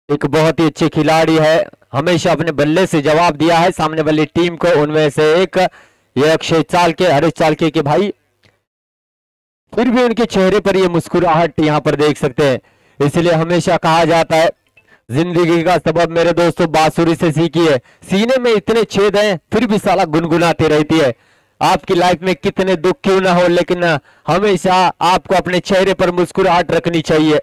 एक बहुत ही अच्छे खिलाड़ी है, हमेशा अपने बल्ले से जवाब दिया है सामने वाली टीम को। उनमें से एक ये अक्षय चालके, हरीश चालके के भाई, फिर भी उनके चेहरे पर ये मुस्कुराहट यहाँ पर देख सकते हैं। इसलिए हमेशा कहा जाता है जिंदगी का सबब मेरे दोस्तों बांसुरी से सीखिए। सीने में इतने छेद हैं फिर भी साला गुनगुनाती रहती है। आपकी लाइफ में कितने दुख क्यों ना हो, लेकिन हमेशा आपको अपने चेहरे पर मुस्कुराहट रखनी चाहिए,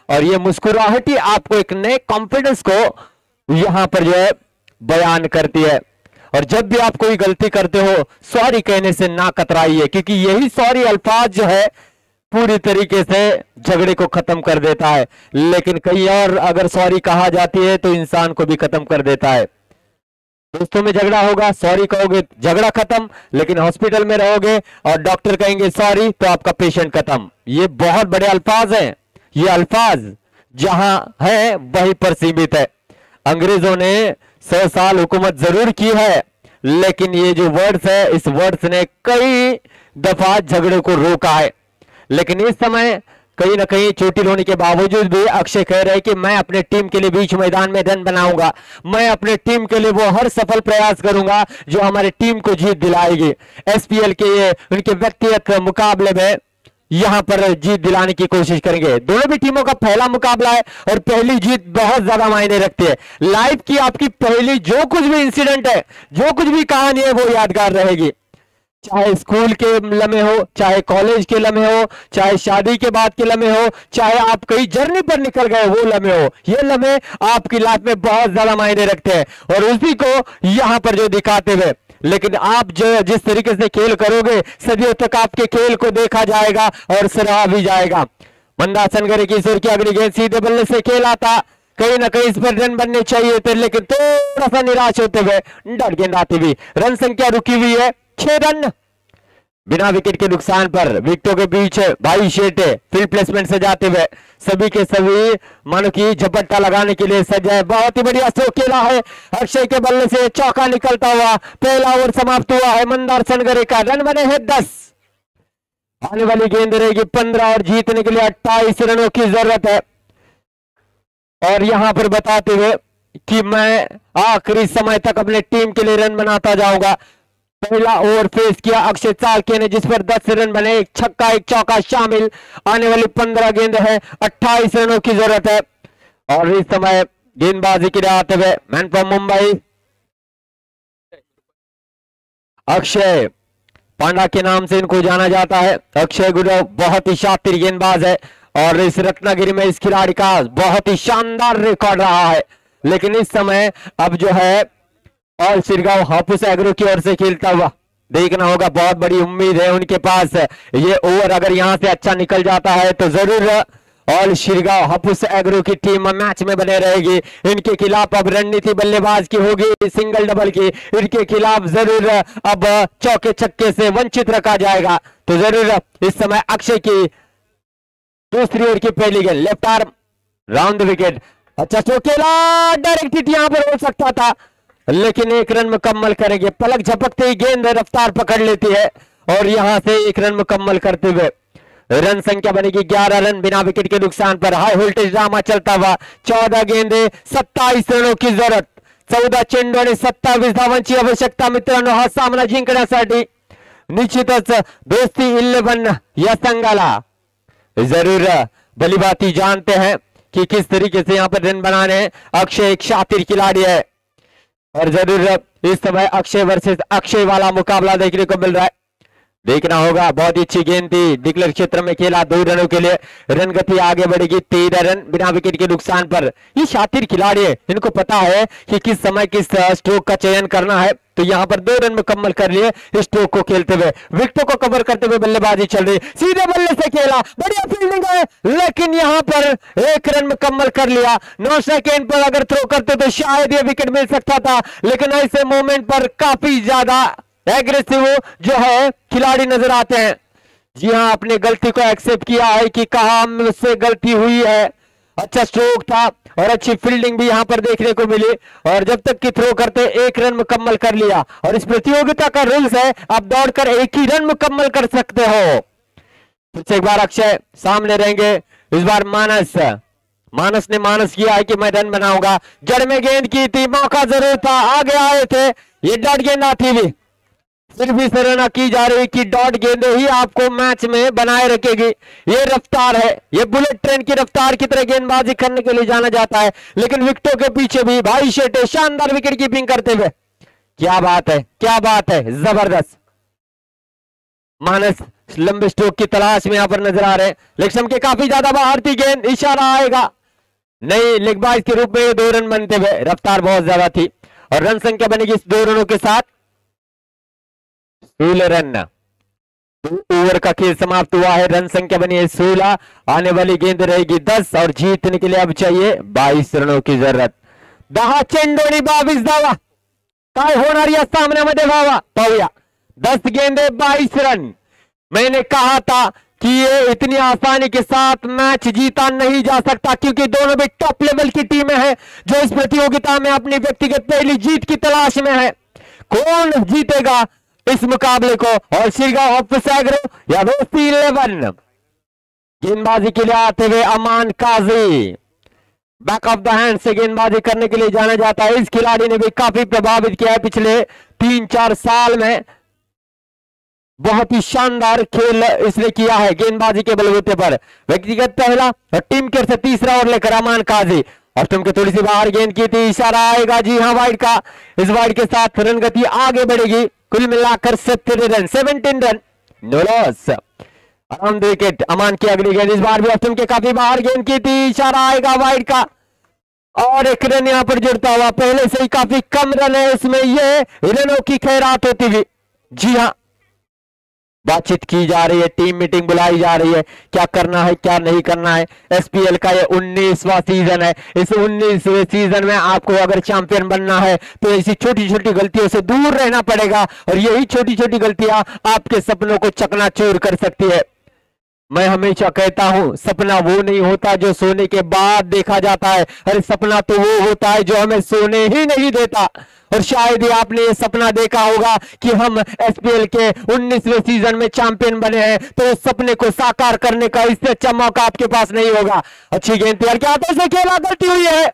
और ये मुस्कुराहट ही आपको एक नए कॉन्फिडेंस को यहां पर जो है बयान करती है। और जब भी आप कोई गलती करते हो सॉरी कहने से ना कतराइए, क्योंकि यही सॉरी अल्फाज जो है पूरी तरीके से झगड़े को खत्म कर देता है। लेकिन कहीं और अगर सॉरी कहा जाती है तो इंसान को भी खत्म कर देता है। दोस्तों में झगड़ा होगा, सॉरी कहोगे झगड़ा खत्म, लेकिन हॉस्पिटल में रहोगे और डॉक्टर कहेंगे सॉरी तो आपका पेशेंट खत्म। ये बहुत बड़े अल्फाज हैं। ये अल्फाज जहां है वहीं पर सीमित है। अंग्रेजों ने 100 साल हुकूमत जरूर की है, लेकिन ये जो वर्ड्स है, इस वर्ड्स ने कई दफा झगड़े को रोका है। लेकिन इस समय कहीं ना कहीं चोटिल होने के बावजूद भी अक्षय कह रहे हैं कि मैं अपने टीम के लिए बीच मैदान में रन बनाऊंगा, मैं अपने टीम के लिए वो हर सफल प्रयास करूंगा जो हमारे टीम को जीत दिलाएगी। एसपीएल के ये उनके व्यक्तिगत मुकाबले में यहां पर जीत दिलाने की कोशिश करेंगे। दोनों भी टीमों का पहला मुकाबला है और पहली जीत बहुत ज्यादा मायने रखती है। लाइफ की आपकी पहली जो कुछ भी इंसिडेंट है, जो कुछ भी कहानी है, वो यादगार रहेगी। चाहे स्कूल के लम्हे हो, चाहे कॉलेज के लम्हे हो, चाहे शादी के बाद के लम्हे हो, चाहे आप कहीं जर्नी पर निकल गए वो लम्हे हो, ये लम्हे आपकी लाइफ में बहुत ज्यादा मायने रखते हैं और उसी को यहां पर जो दिखाते हुए। लेकिन आप जो जिस तरीके से खेल करोगे सदियों तक आपके खेल को देखा जाएगा और सराहा भी जाएगा। मंदा सनगरे किशोर की अगली गेंद सीधे बल्ले से खेला था, कहीं ना कहीं इस पर रन बनने चाहिए थे, लेकिन थोड़ा सा निराश होते हुए डट गेंद आती हुई रन संख्या रुकी हुई है 6 रन। बिना विकेट के नुकसान पर विकेटों के बीच भाई शेटे फील्ड प्लेसमेंट से जाते हुए सभी के सभी मानो कि झपट्टा लगाने के लिए सज्ज है। बहुत ही बढ़िया स्ट्रोक खेला है अक्षय के बल्ले से, चौका निकलता हुआ पहला ओवर समाप्त हुआ है। मंदार सनगरे का रन बने हैं 10, आने वाली गेंद रहेगी 15 और जीतने के लिए 28 रनों की जरूरत है। और यहां पर बताते हुए कि मैं आखिरी समय तक अपने टीम के लिए रन बनाता जाऊंगा। पहला ओवर फेस किया अक्षय चालके ने, जिस पर 10 रन बने, एक छक्का एक चौका शामिल। आने वाली 15 गेंद है, 28 रनों की जरूरत है। और इस समय गेंदबाजी के लिए आते हुए मैन फ्रॉम मुंबई अक्षय पांडा के नाम से इनको जाना जाता है। अक्षय गुरव बहुत ही शातिर गेंदबाज है और इस रत्नागिरी में इस खिलाड़ी का बहुत ही शानदार रिकॉर्ड रहा है। लेकिन इस समय अब जो है और सिरगांव हापुस एग्रो की ओर से खेलता हुआ देखना होगा। बहुत बड़ी उम्मीद है उनके पास। ये ओवर अगर यहां से अच्छा निकल जाता है तो जरूर और शिरगांव हापुस एग्रो की टीम मैच में बने रहेगी। इनके खिलाफ अब रणनीति बल्लेबाज की होगी, सिंगल डबल की। इनके खिलाफ जरूर अब चौके छक्के से वंचित रखा जाएगा। तो जरूर इस समय अक्षय की दूसरी ओवर की पहली गेंद left arm round the wicket, अच्छा स्ट्रोक खेला, डायरेक्ट हिट यहां पर हो सकता था लेकिन एक रन मुकम्मल करेंगे। पलक झपकते ही गेंद रफ्तार पकड़ लेती है और यहां से एक रन मुकम्मल करते हुए रन संख्या बनेगी 11 रन बिना विकेट के नुकसान पर। हाई वोल्टेज ड्रामा चलता हुआ 14 गेंदे 27 रनों की जरूरत, 14 चेंडू आणि 27 धावांची आवश्यकता मित्रांनो हा सामना जिंकण्यासाठी। निश्चितच दोस्ती 11 या संघाला जरूर भलीभांति जानते हैं कि किस तरीके से यहां पर रन बनाने हैं। अक्षय एक शातिर खिलाड़ी है और जरूर इस समय अक्षय वर्सेस अक्षय वाला मुकाबला देखने को मिल रहा है। देखना होगा, बहुत ही अच्छी गेंद थी, डिक्लेयर क्षेत्र में खेला 2 रनों के लिए। रन गति आगे बढ़ेगी 13 रन बिना विकेट के नुकसान पर। ये शातिर खिलाड़ी है, इनको पता है कि किस समय किस स्ट्रोक का चयन करना है। तो यहां पर 2 रन मुकम्मल कर लिए स्ट्रोक को खेलते हुए। विकेटों को कवर करते हुए बल्लेबाजी चल रही, सीधे बल्ले से खेला, बढ़िया फील्डिंग है लेकिन यहां पर 1 रन मुकम्मल कर लिया। 9 सेकेंड पर अगर थ्रो करते तो शायद ये विकेट मिल सकता था, लेकिन ऐसे मोमेंट पर काफी ज्यादा एग्रेसिव जो है खिलाड़ी नजर आते हैं। जी हाँ, अपनी गलती को एक्सेप्ट किया है कि कहा मुझसे गलती हुई है। अच्छा स्ट्रोक था और अच्छी फील्डिंग भी यहां पर देखने को मिली और जब तक कि थ्रो करते 1 रन मुकम्मल कर लिया। और इस प्रतियोगिता का रूल्स है आप दौड़कर 1 ही रन मुकम्मल कर सकते हो। फिर से एक बार अक्षय सामने रहेंगे, इस बार मानस मानस ने मानस किया है कि मैं रन बनाऊंगा, जड़ में गेंद की थी, मौका जरूर था, आगे आए थे, ये डॉट गेंद आती भी, फिर भी सराहना की जा रही कि डॉट गेंद ही आपको मैच में बनाए रखेगी। ये रफ्तार है, ये बुलेट ट्रेन की रफ्तार की तरह गेंदबाजी करने के लिए जाना जाता है, लेकिन विकेटों के पीछे भी भाई शेटे शानदार विकेट कीपिंग करते हुए, क्या बात है, क्या बात है, जबरदस्त। मानस लंबे स्ट्रोक की तलाश में यहां पर नजर आ रहे हैं, लेकिन के काफी ज्यादा बाहर थी गेंद, इशारा आएगा नहीं, लेग बाइज के रूप में 2 रन बनते हुए, रफ्तार बहुत ज्यादा थी और रन संख्या बनेगी इस 2 रनों के साथ 16 रन। ओवर का खेल समाप्त हुआ है, रन संख्या बनी है 16, आने वाली गेंद रहेगी 10 और जीतने के लिए अब चाहिए 22 रनों की जरूरत। 10 चेंडोनी 22 धावा, काय होणार या सामन्यामध्ये व्हावा पाहूया। 10 गेंदे 22 रन। मैंने कहा था कि ये इतनी आसानी के साथ मैच जीता नहीं जा सकता, क्योंकि दोनों भी टॉप लेवल की टीमें हैं जो इस प्रतियोगिता में अपनी व्यक्तिगत पहली जीत की तलाश में है। कौन जीतेगा इस मुकाबले को, और शिरगा ऑफ सैग्रो या वेस्टी 11। गेंदबाजी के लिए आते हुए अमान काजी, बैक ऑफ द हैंड से गेंदबाजी करने के लिए जाना जाता है। इस खिलाड़ी ने भी काफी प्रभावित किया है पिछले 3-4 साल में, बहुत ही शानदार खेल इसने किया है गेंदबाजी के बलबूते पर। व्यक्तिगत पहला और टीम के से तीसरा ओवर लेकर अमान काजी, और टीम के थोड़ी सी बाहर गेंद की थी, इशारा आएगा जी हाँ वाइड का। इस वाइड के साथ रन गति आगे बढ़ेगी, कुल मिलाकर 17 run, 17 run, no loss. Around wicket Aman की अगली गेंद, इस बार भी टीम के काफी बाहर गेंद की थी, इशारा आएगा वाइड का और एक रन यहां पर जुड़ता हुआ। पहले से ही काफी कम रन है इसमें, ये रनों की खैरात होती हुई। जी हाँ, बातचीत की जा रही है, टीम मीटिंग बुलाई जा रही है, क्या करना है क्या नहीं करना है। एसपीएल का ये 19वां सीजन है, इस 19वें सीजन में आपको अगर चैंपियन बनना है तो ऐसी छोटी छोटी गलतियों से दूर रहना पड़ेगा, और यही छोटी छोटी गलतियां आपके सपनों को चकनाचूर कर सकती है। मैं हमेशा कहता हूं, सपना वो नहीं होता जो सोने के बाद देखा जाता है, अरे सपना तो वो होता है जो हमें सोने ही नहीं देता। और शायद ही आपने ये सपना देखा होगा कि हम एसपीएल के 19वें सीजन में चैंपियन बने हैं, तो उस सपने को साकार करने का इससे अच्छा मौका आपके पास नहीं होगा। अच्छी गेंद तैयार किया, हाथों से खेला, गलती हुई है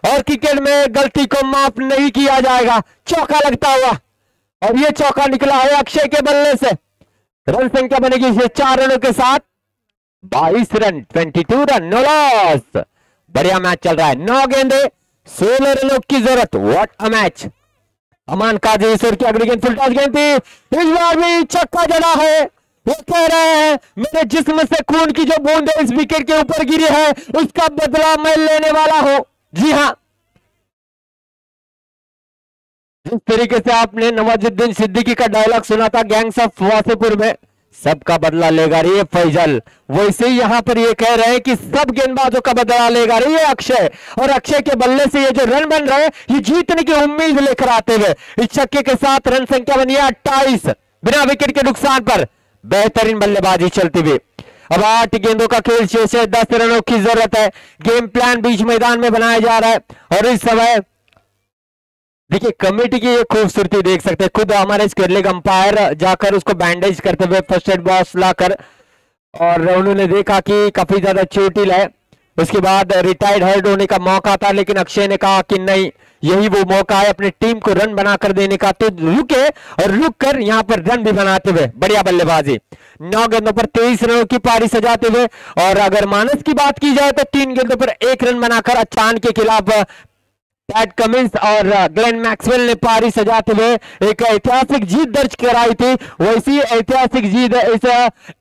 और क्रिकेट में गलती को माफ नहीं किया जाएगा। चौका लगता हुआ, और ये चौका निकला है अक्षय के बल्ले से। रन संख्या बनेगी इसे 4 रनों के साथ 22 रन, 22 रन, नो लॉस। बढ़िया मैच चल रहा है, 9 गेंदे 16 रनों की जरूरत। What a match. अमान काजी ईश्वर की अगली गेंद फुल टॉस गेंद थी, इस बार भी छक्का जड़ा है। वो कह रहे हैं मेरे जिस्म से खून की जो बूंद इस विकेट के ऊपर गिरी है उसका बदला मैं लेने वाला हूं। जी हां, जिस तरीके से आपने नवाजुद्दीन सिद्दीकी का डायलॉग सुना था गैंग्स ऑफ वासेपुर में, सबका बदला लेगा रे फैजल, वैसे ही यहां पर ये कह रहे हैं कि सब गेंदबाजों का बदला लेगा रे ये अक्षय। और अक्षय के बल्ले से ये जो रन बन रहे हैं ये जीतने की उम्मीद लेकर आते हुए इस छक्के के साथ रन संख्या बनी है 28 बिना विकेट के नुकसान पर। बेहतरीन बल्लेबाजी चलती हुई। अब 8 गेंदों का खेल शेष है, 10 रनों की जरूरत है। गेम प्लान बीच मैदान में बनाया जा रहा है, और इस समय देखिए कमेटी की ये खूबसूरती देख सकते हैं, खुद हमारे स्क्वायर लेग अंपायर जाकर उसको बैंडेज करते हुए फर्स्ट एड बॉक्स लाकर, और उन्होंने देखा कि काफी ज्यादा चोटिल है। उसके बाद रिटायर्ड हर्ड होने का मौका था, लेकिन अक्षय ने कहा कि नहीं, यही वो मौका है अपनी टीम को रन बनाकर देने का, तो रुके और रुक कर यहाँ पर रन भी बनाते हुए बढ़िया बल्लेबाजी। 9 गेंदों पर 23 रनों की पारी सजाते हुए, और अगर मानस की बात की जाए तो 3 गेंदों पर 1 रन बनाकर अचान के खिलाफ पैट कमिंस और ग्लेन मैक्सवेल ने पारी सजाते हुए एक ऐतिहासिक जीत दर्ज कराई थी। वैसी ऐतिहासिक जीत इस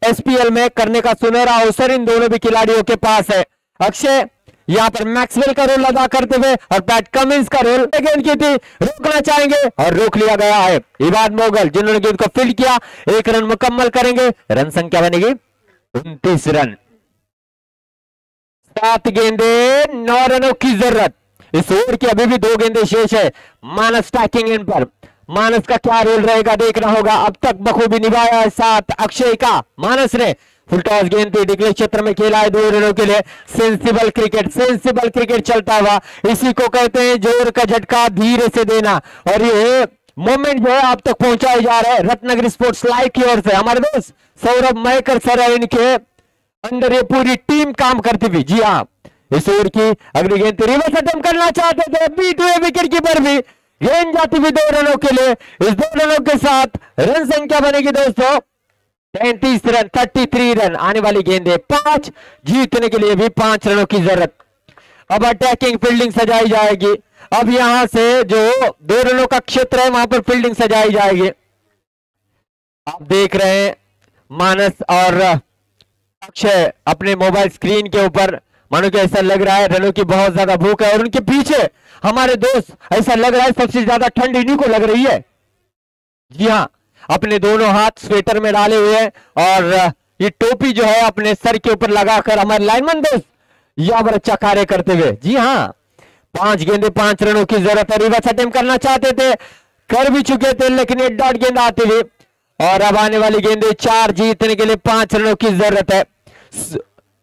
एसपीएल में करने का सुनहरा अवसर इन दोनों भी खिलाड़ियों के पास है। अक्षय यहां पर मैक्सवेल का रोल अदा करते हुए और पैट कमिंस का रोल गेंद की थी, रोकना चाहेंगे और रोक लिया गया है। इबाद मोगल जिन्होंने गेंद को फील्ड किया 1 रन मुकम्मल करेंगे, रन संख्या बनेगी 29 रन। 7 गेंदे 9 रनों की जरूरत। इस ओवर की अभी भी 2 गेंदे शेष है। मानस स्टैकिंग इन पर, मानस का क्या रोल रहेगा देखना होगा। अब तक बखूबी निभाया है साथ अक्षय का। मानस ने फुल टॉस गेंद थी, डिक्लेयर क्षेत्र में खेला है 2 रनों के लिए। सेंसिबल क्रिकेट, सेंसिबल क्रिकेट चलता हुआ, इसी को कहते हैं जोर का झटका धीरे से देना। और ये मोमेंट जो है आप तक पहुंचाए जा रहे हैं रत्नागिरी स्पोर्ट्स लाइव की ओर से। हमारे दोस्त सौरभ मयकर सर है, इनके अंदर ये पूरी टीम काम करती हुई। जी हाँ, इस ओवर की अगली गेंद रिवर्स अटेम्प्ट करना चाहते थे, बीट हुए विकेट कीपर भी, गेंद जाती हुई 2 रनों के लिए। इस 2 रनों के साथ रन संख्या बनेगी दोस्तों 33 रन, 33 रन। आने वाली गेंद है 5, जीतने के लिए भी 5 रनों की जरूरत। अब अटैकिंग फील्डिंग सजाई जाएगी। अब यहां से जो 2 रनों का क्षेत्र है वहां पर फील्डिंग सजाई जाएगी। आप देख रहे हैं मानस और अक्षय अपने मोबाइल स्क्रीन के ऊपर, मानो कि ऐसा लग रहा है रनों की बहुत ज्यादा भूख है, और उनके पीछे हमारे दोस्त, ऐसा लग रहा है सबसे ज्यादा ठंड इन्हीं को लग रही है। जी हाँ, अपने दोनों हाथ स्वेटर में डाले हुए हैं और ये टोपी जो है अपने सर के ऊपर लगाकर हमारे लाइनमैन दोस्त यहाँ पर अच्छा कार्य करते हुए। जी हाँ, 5 गेंदे 5 रनों की जरूरत है। रिवर्स अटेम्प्ट करना चाहते थे, कर भी चुके थे, लेकिन एक डॉट गेंद आती हुई, और अब आने वाली गेंदे 4, जीतने के लिए 5 रनों की जरूरत है।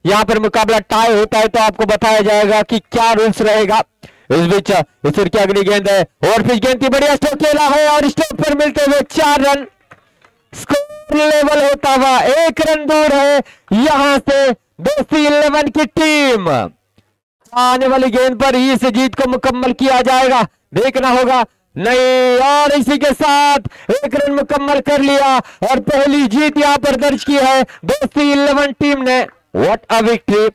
यहां पर मुकाबला टाई होता है तो आपको बताया जाएगा कि क्या रूल्स रहेगा। इस बीच इस की अगली गेंद है, और फिर गेंद की बढ़िया स्ट्रोक खेला है और स्ट्रोक पर मिलते हुए 4 रन। स्कोर लेवल होता हुआ 1 रन दूर है यहां से दोस्ती 11 की टीम। आने वाली गेंद पर ही इस जीत को मुकम्मल किया जाएगा, देखना होगा। नहीं, और इसी के साथ 1 रन मुकम्मल कर लिया और पहली जीत यहां पर दर्ज की है दोस्ती 11 टीम ने। What a victory!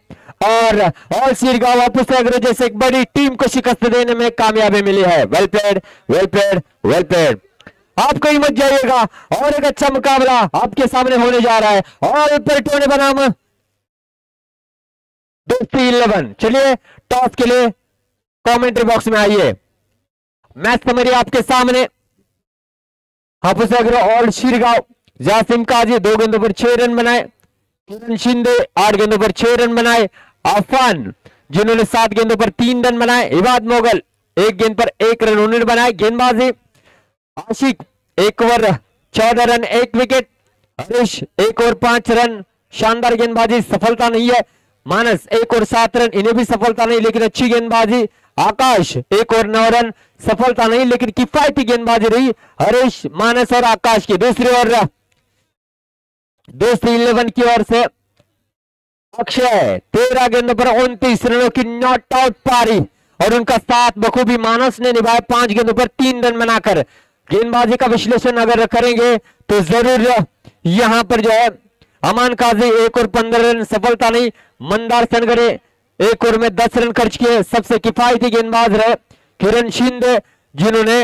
और ऑल सिरगांव वापस जैसे एक बड़ी टीम को शिकस्त देने में कामयाबी मिली है। वेल प्लेड, वेल प्लेड, वेल प्लेड। आप कहीं मत जाइएगा, और एक अच्छा मुकाबला आपके सामने होने जा रहा है। और पलटों बनाम दोस्ती 11। चलिए टॉस के लिए कमेंट्री बॉक्स में आइए। मैच समरी आपके सामने। हाफिज ऑल शिरगांव, जासिम काजी 2 गेंदों पर 6 रन बनाए, किरण शिंदे 8 गेंदों पर 6 रन बनाए, अफान जिन्होंने 7 गेंदों पर 3 रन बनाए, इबाद मोगल 1 गेंद पर 1 रन उन्होंने बनाए। गेंदबाजी आशिक 1 over 14 run 1 wicket, Harish 1 over 5 run, शानदार गेंदबाजी, सफलता नहीं है। मानस 1 ओवर 7 रन, इन्हें भी सफलता नहीं लेकिन अच्छी गेंदबाजी। आकाश 1 ओवर 9 रन, सफलता नहीं लेकिन किफायती गेंदबाजी रही हरीश, मानस और आकाश की। दूसरी ओर दोस्ती 11 की ओर से अक्षय 13 गेंदों पर 29 रनों की नॉट आउट पारी, और उनका साथ बखूबी मानस ने निभाया 5 गेंदों पर 3 रन बनाकर। गेंदबाजी का विश्लेषण अगर करेंगे तो जरूर यहां पर जो है अमान काजी 1 ओवर 15 रन, सफलता नहीं। मंदार सनगरे 1 ओवर में 10 रन खर्च किए, सबसे किफायती गेंदबाज रहे किरण शिंदे जिन्होंने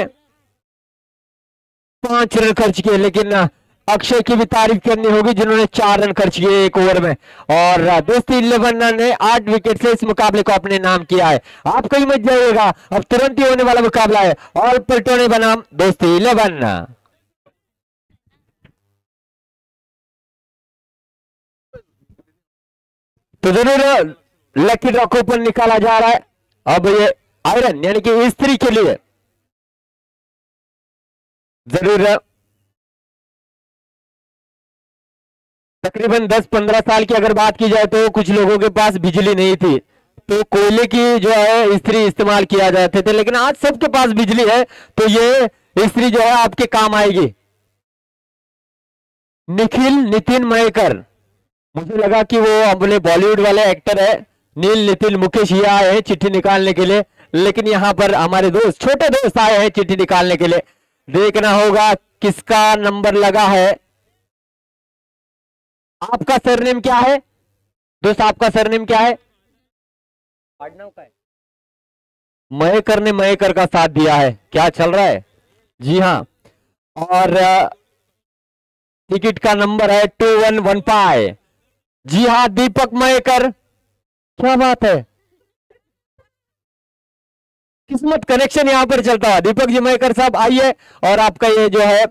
5 रन खर्च किए, लेकिन अक्षय की भी तारीफ करनी होगी जिन्होंने 4 रन खर्च किए 1 ओवर में। और दोस्ती 11 ने 8 विकेट से इस मुकाबले को अपने नाम किया है। आप कहीं मत जाइएगा, अब तुरंत ही होने वाला मुकाबला है और पलटोने बनाम दोस्ती 11। तो जरूर लकी ड्रॉ कूपन निकाला जा रहा है। अब ये आयरन यानी कि स्त्री के लिए जरूर तकरीबन 10-15 साल की अगर बात की जाए तो कुछ लोगों के पास बिजली नहीं थी, तो कोयले की जो है स्त्री इस्तेमाल किया जाते थे, लेकिन आज सबके पास बिजली है तो ये स्त्री जो है आपके काम आएगी। निखिल नितिन मयेकर, मुझे लगा कि वो अपने बॉलीवुड वाले एक्टर है नील नितिन मुकेश, ये आए हैं चिट्ठी निकालने के लिए, लेकिन यहां पर हमारे दोस्त छोटे दोस्त आए हैं चिट्ठी निकालने के लिए। देखना होगा किसका नंबर लगा है। आपका सरनेम क्या है दोस्त, आपका सरनेम क्या है? का है मयेकर ने मयेकर का साथ दिया है, क्या चल रहा है? जी हाँ, और टिकट का नंबर है 2115। जी हाँ, दीपक मयेकर, क्या बात है, किस्मत कनेक्शन यहां पर चलता है। दीपक जी मयेकर साहब आइए, और आपका ये जो है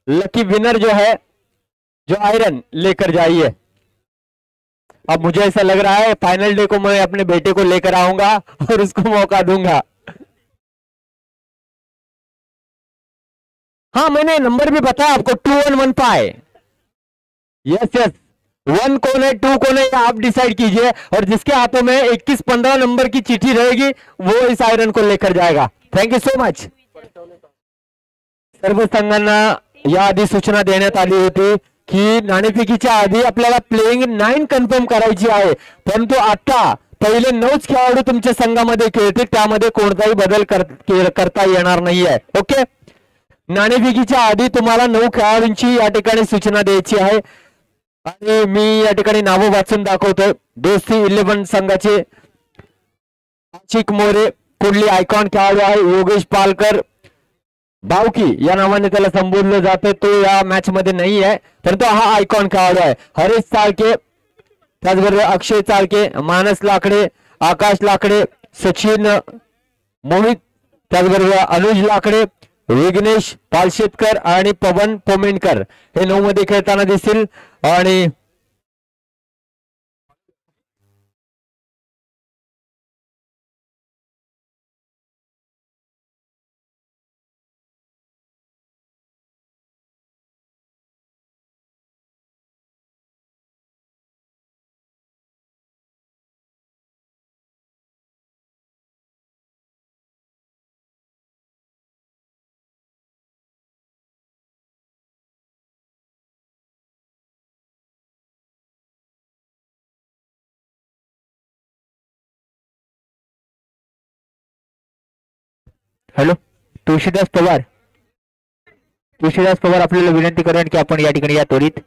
लकी विनर जो है जो आयरन लेकर जाइए। अब मुझे ऐसा लग रहा है फाइनल डे को मैं अपने बेटे को लेकर आऊंगा और उसको मौका दूंगा। हाँ, मैंने नंबर भी बताया आपको 2115। यस यस, 1 कौन है 2 कौन है आप डिसाइड कीजिए, और जिसके हाथों में 2115 नंबर की चिट्ठी रहेगी वो इस आयरन को लेकर जाएगा। Thank you so much. सर्व संघांना या आधी सूचना देण्यात आली होती की नाणेफेकीच्या आधी आपल्याला प्लेइंग 9 कन्फर्म करायची आहे, परंतु आता पहिले 9च खेळाडू तुमच्या संघामध्ये खेळतील, त्यामध्ये कोणताही बदल करता येणार नाहीये. ओके, नाणेफेकीच्या आधी तुम्हाला 9 खेळाडूंची या ठिकाणी सूचना द्यायची आहे आणि मी या ठिकाणी नावं वाचून दाखवतोय. दोस्ती 11 संघाचे आशिक मोरे कुर्ली आयकॉन खेळाडू आहे. योगेश पालकर बावकी या नावाने त्याला संबोधलं जातं, तो या मॅच मध्ये नाही आहे, परंतु हा आयकॉन खेळाडू आहे. हरीश चाळके, त्याचबरोबर अक्षय चाळके, मानस लाकडे, आकाश लाकडे, सचिन मोहित, त्याचबरोबर अनुज लाकडे, विघ्नेश पालशेतकर आणि पवन पोमेंडकर हे 9 मध्ये खेळताना दिसतील. आणि हॅलो, तुळशीदास पवार आपल्याला विनंती करेन की आपण या ठिकाणी या त्वरित.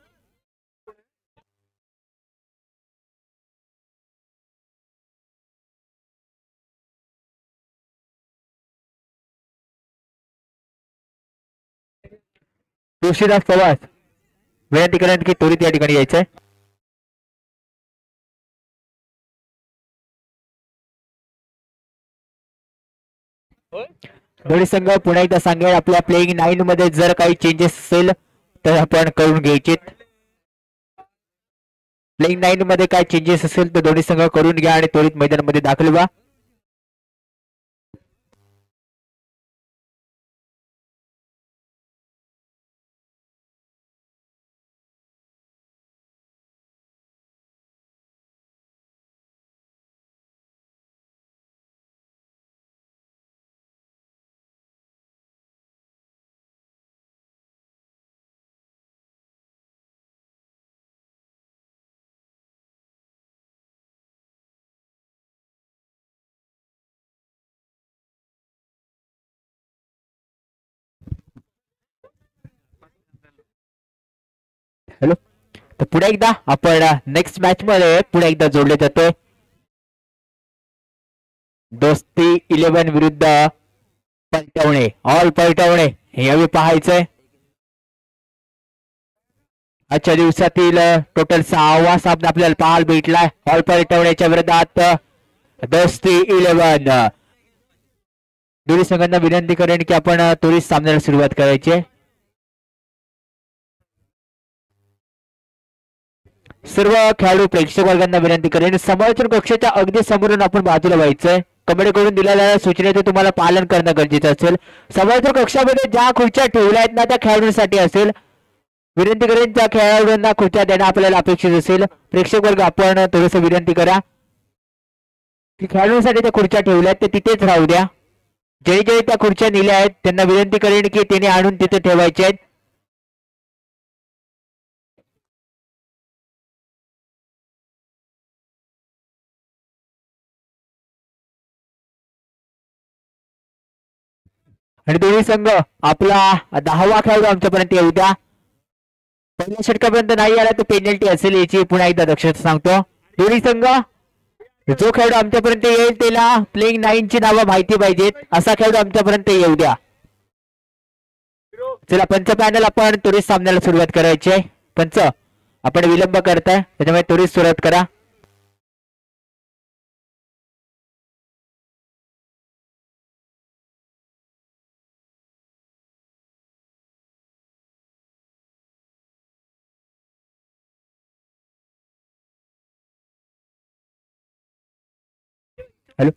तुळशीदास पवार विनंती करेन की त्वरित या ठिकाणी यायचंय. दोन्ही संघ पुन्हा एकदा सांगेल, आपल्या प्लेइंग 9 मध्ये जर काही चेंजेस असेल तर आपण करून घ्यायचे. प्लेइंग 9 मध्ये काय चेंजेस असेल तर दोन्ही संघ करून घ्या आणि त्वरित मैदानामध्ये दाखल व्हा. हॅलो, तर पुढे एकदा आपण नेक्स्ट मॅच मध्ये पुढे एकदा जोडले जातोय. दोस्ती 11 विरुद्ध पलटवणे, ऑल पलटवणे यावेळी पाहायचंय. आजच्या दिवसातील टोटल 6वा सामना आपल्याला पाहायला भेटलाय. ऑल पलटवण्याच्या विरोधात दोस्ती 11. दोन्ही संघांना विनंती करेन की आपण त्वरित सामन्याला सुरुवात करायची. सर्व खेळाडू प्रेक्षक वर्गांना विनंती करेन, समालोचन कक्षाच्या अगदी समोरून आपण बाजूला व्हायचंय. कमेंट करून दिलेल्या सूचनेचे तुम्हाला पालन करणं गरजेचं असेल. समालोचन कक्षामध्ये ज्या खुर्च्या ठेवल्या आहेत ना त्या खेळाडूंसाठी असेल. विनंती करेन त्या खेळाडूंना खुर्च्या देणं आपल्याला अपेक्षित असेल. प्रेक्षक वर्ग आपण थोडस विनंती करा की खेळाडूंसाठी त्या खुर्च्या ठेवल्या आहेत ते तिथेच राहू द्या. जे त्या खुर्च्या नेल्या आहेत त्यांना विनंती करेन की त्यांनी आणून तिथे ठेवायचे आहेत. आणि दोन्ही संघ आपला 10वा खेळाडू आमच्यापर्यंत येऊ द्या. पहिल्या षटकापर्यंत नाही आला तर पेनल्टी असेल याची पुन्हा एकदा दक्षता सांगतो. दोन्ही संघ जो खेळाडू आमच्यापर्यंत येईल त्याला प्लेइंग 9 ची नावं माहिती पाहिजेत, असा खेळाडू आमच्यापर्यंत येऊ द्या. चला पंच पॅनल, आपण त्वरित सामन्याला सुरुवात करायची आहे. पंच आपण विलंब करताय त्याच्यामुळे त्वरित सुरुवात करा. Hello,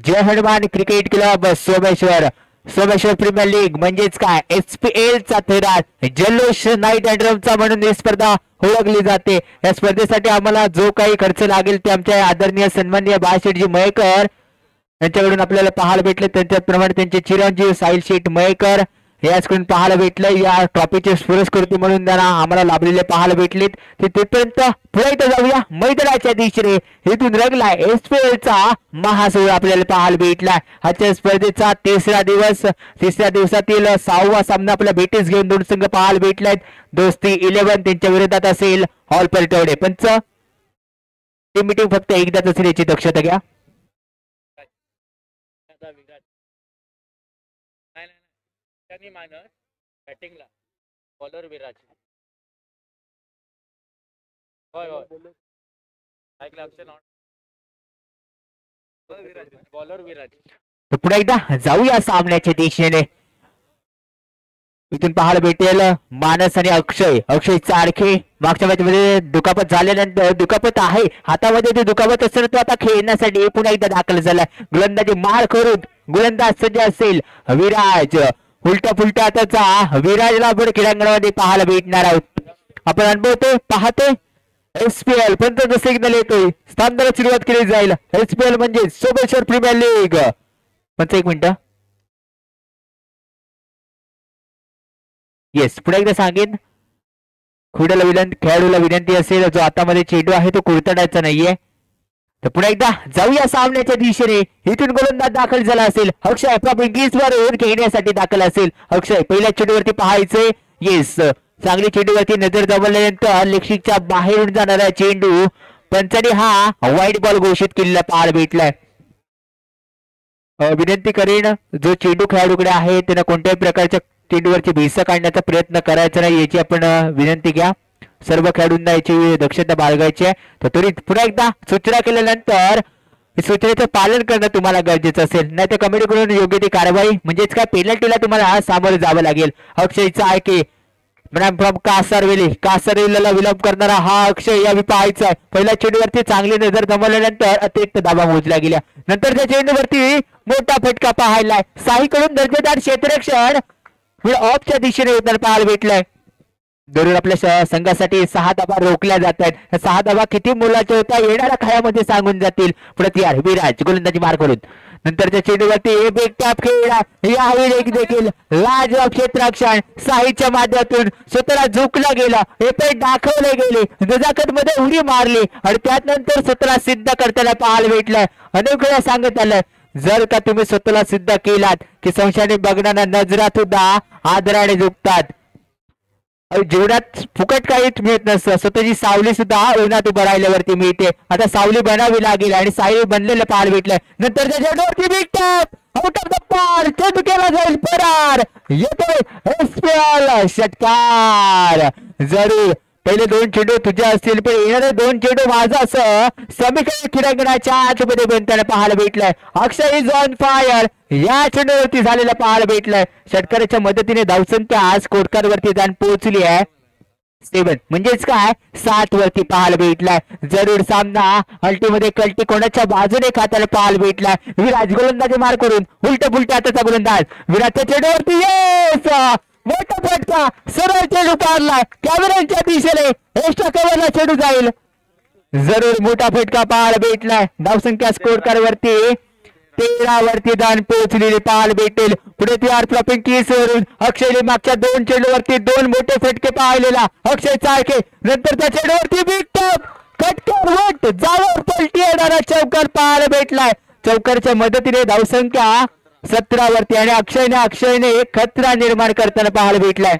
Jai Hanuman cricket club Someshwar premier league म्हणजेच काय SPL चा थेरात जल्लोष नाईट अँड ड्रमचा म्हणून ही स्पर्धा ओळखली जाते. या स्पर्धेसाठी आम्हाला जो काही खर्च लागेल ते आमच्या आदरणीय सन्माननीय बाळशेठजी मयेकर यांच्याकडून आपल्याला पाहायला भेटले. त्यांच्याप्रमाणे त्यांचे चिरंजीव साहिल शेठ मयेकर याचकडून पाहायला भेटलं. या ट्रॉफीचे पुरस्कृती म्हणून त्यांना आम्हाला लाभलेले पाहायला भेटलेत. तिथपर्यंत पुढे इथं जाऊया मैदानाच्या दिशेने. इथून रंगलाय एसपीएलचा महासोहळा आपल्याला पाहायला भेटलाय. आजच्या स्पर्धेचा तिसरा दिवस, तिसऱ्या दिवसातील 6वा सामना आपल्या भेटीस घेऊन दोन संघ पाहायला भेटलायत. दोस्ती 11 त्यांच्या विरोधात असेल हॉल परतवडे. पंच टीम मीटिंग फक्त एकदाच असेल याची दक्षता घ्या. बॅटिंगला बॉलर विराज. होय होय ऐकलं ऑप्शन बॉलर विराज. पुढे एकदा जाऊया सामन्याच्या दिशेने. इथून पाहायला भेटेल मानस आणि अक्षय. अक्षय चारखे मागच्या मॅच मध्ये दुखापत झाल्यानंतर, दुखापत आहे हातामध्ये, ते दुखापत असताना तो आता खेळण्यासाठी पुन्हा एकदा दाखल झाला. गोलंदाजी मार करून गोलंदाज सज्ज असेल विराज. उलटा फुलटा आताचा विराजला आपण क्रीडांगणामध्ये पाहायला भेटणार आहोत. आपण अनुभवतोय पाहतोय एसपीएल पंचायत सिग्नल येतोय. स्थानाला सुरुवात केली जाईल. एसपीएल म्हणजे सोमेश्वर प्रीमियर लीग. पंच एक मिनिट. येस पुढे एकदा सांगेन खेळाडूला विनंती असेल जो हातामध्ये चेंडू आहे तो कुरतडायचा नाहीये. तर पुन्हा एकदा जाऊया सामन्याच्या दिशेने. इथून गोलंदाज दाखल झाला असेल अक्षय. वर खेळण्यासाठी दाखल असेल अक्षय. पहिल्या चेंडूवरती पाहायचंय. येस चांगली चेंडूवरती नजर जमवल्यानंतर लेगशिकच्या बाहेरून जाणारा चेंडू पंचाने हा वाईट बॉल घोषित केलेला पाहायला भेटलाय. विनंती करेन जो चेंडू खेळाडूकडे आहे त्यांना कोणत्याही प्रकारच्या चेंडूवरची भिसा काढण्याचा प्रयत्न करायचा नाही याची आपण विनंती घ्या. सर्व खेळाडूंना याची दक्षता बाळगायची आहे. तर तरी पुन्हा एकदा सूचना केल्यानंतर सूचनेचं पालन करणं तुम्हाला गरजेचं असेल, नाही तर कमिटीकडून योग्य ती कारवाई म्हणजेच काय पेनल्टीला तुम्हाला सामोरं जावं लागेल. अक्षयचा आहे की फ्रॉम कासारवेलीला विलंब करणारा हा अक्षय यावी पाहायचा आहे. पहिल्या चेंडूवरती चांगली नजर जमवल्यानंतर अतिरिक्त दाबा मोजला गेला. नंतरच्या चेंडूवरती मोठा फटका पाहायलाय. साईकडून दर्जेदार क्षेत्ररक्षण ऑफच्या दिशेने होताना पाहायला भेटलाय. जरूर आपल्या संघासाठी 6 धाबा रोखल्या जात आहेत. 6 धाबा किती मोलाचे होता येणाऱ्या खेळामध्ये सांगून जातील. प्रत्यार विराज गोलंदाजी मार करून नंतरच्या चेंडूवरती बेग टॅप खेळला. यावेळी देखील लाजवाब क्षेत्ररक्षण साईच्या माध्यमातून स्वतःला झुकला गेला. हे दाखवले गेले, नजाकत मध्ये उडी मारली आणि त्यानंतर स्वतःला सिद्ध करताना पाहायला भेटलाय. अनेक वेळा सांगत आलं जर का तुम्ही स्वतःला सिद्ध केलात की संशयाने बघणारा नजरा सुद्धा आदराने झुकतात. जीवनात फुकट काहीच मिळत नसतं. स्वतःची सावली सुद्धा उन्हात उभं राहिल्यावरती मिळते. आता सावली बनावी लागेल आणि सावली बनलेलं पाहायला भेटलंय. नंतरच्या चेंडूवरती big tap out of the park. चेंडू केला जाईल परार. येतोय एसपीएल षटकार. जरूर पहिले 2 चेंडू तुझ्या असतील पण येणारे 2 चेंडू माझा असं समीकरण क्रीडांगणाच्या आतमध्ये बनताना पाहायला भेटलंय. अक्षय इज ऑन फायर या चेंडूवरती झालेला पाहायला भेटलाय. षटकाराच्या मदतीने धावसंख्या आज स्कोरकार्ड वरती जाऊन पोहोचली आहे 7 म्हणजेच काय 7 वरती पाहायला भेटलाय. जरूर सामना अल्टीमध्ये कल्टी कोणाच्या बाजूने खाताना पाहायला भेटलाय. विराज गोलंदाजी मार करून उलट पुलट आताचा गोलंदाज विराटच्या चेंडूवरती येस मोठा फटका. सरळ चेंडू पारलाय कॅमेऱ्यांच्या दिशेने. एक्स्ट्रा कव्हरला चेंडू जाईल. जरूर मोठा फटका पाहायला भेटलाय. धावसंख्या स्कोरकार्ड वरती 13 वरती जाऊन पोहोचलेली पाहायला भेटेल. पुढे तयार फ्लॉपिंग केस वरून अक्षयने मागच्या 2 चेंडूवरती 2 मोठे फटके पाहिलेला अक्षय चाळके. नंतरच्या चेंडूवरती बिग टॉप कटकर वट जावर पलटी येणारा चौकार पाहायला भेटलाय. चौकारच्या मदतीने धावसंख्या 17 वरती आणि अक्षयने खतरा निर्माण करताना पाहायला भेटलाय.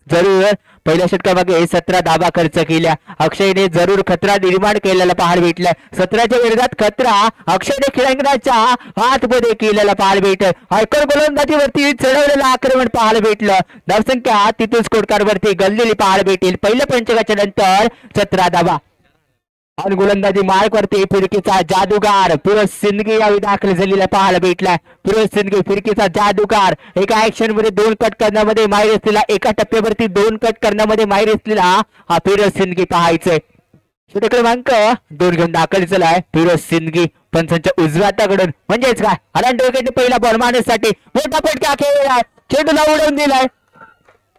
जरूर पहिल्या षटकामागे 17 धाबा खर्च केल्या. अक्षयने जरूर खतरा निर्माण केलेला पाहायला भेटलाय. 17च्या विरोधात खतरा अक्षयने खेळांगणाच्या आतमध्ये केलेला पाहायला भेटल. हयकर गोलंदाजीवरती चढवलेलं आक्रमण पाहायला भेटलं. धावसंख्या तिथून स्कोरकार्ड वरती गल्लेली पाहायला भेटेल. पहिल्या पंचकाच्या नंतर 17 धाबा आणि गोलंदाजी मार्क वरती फिरकीचा जादूगार फिरोज सिंदगी यावेळी दाखल झालेला पाहायला भेटलाय. फिरोज सिंदगी फिरकीचा जादूगार एका ऍक्शन मध्ये 2 कट करण्यामध्ये माहिर असलेला, एका टप्प्यावरती 2 कट करण्यामध्ये माहिर असलेला हा फिरोज सिंदगी पाहायचंय. क्रमांक 2 घेऊन दाखल झालाय फिरोज सिंदगी पंचांच्या उजव्या हाताकडून. म्हणजेच काय अलान डोकेने पहिला बॉल मारण्यासाठी मोठा फटका खेळलाय. चेंडूला उडवून दिलाय.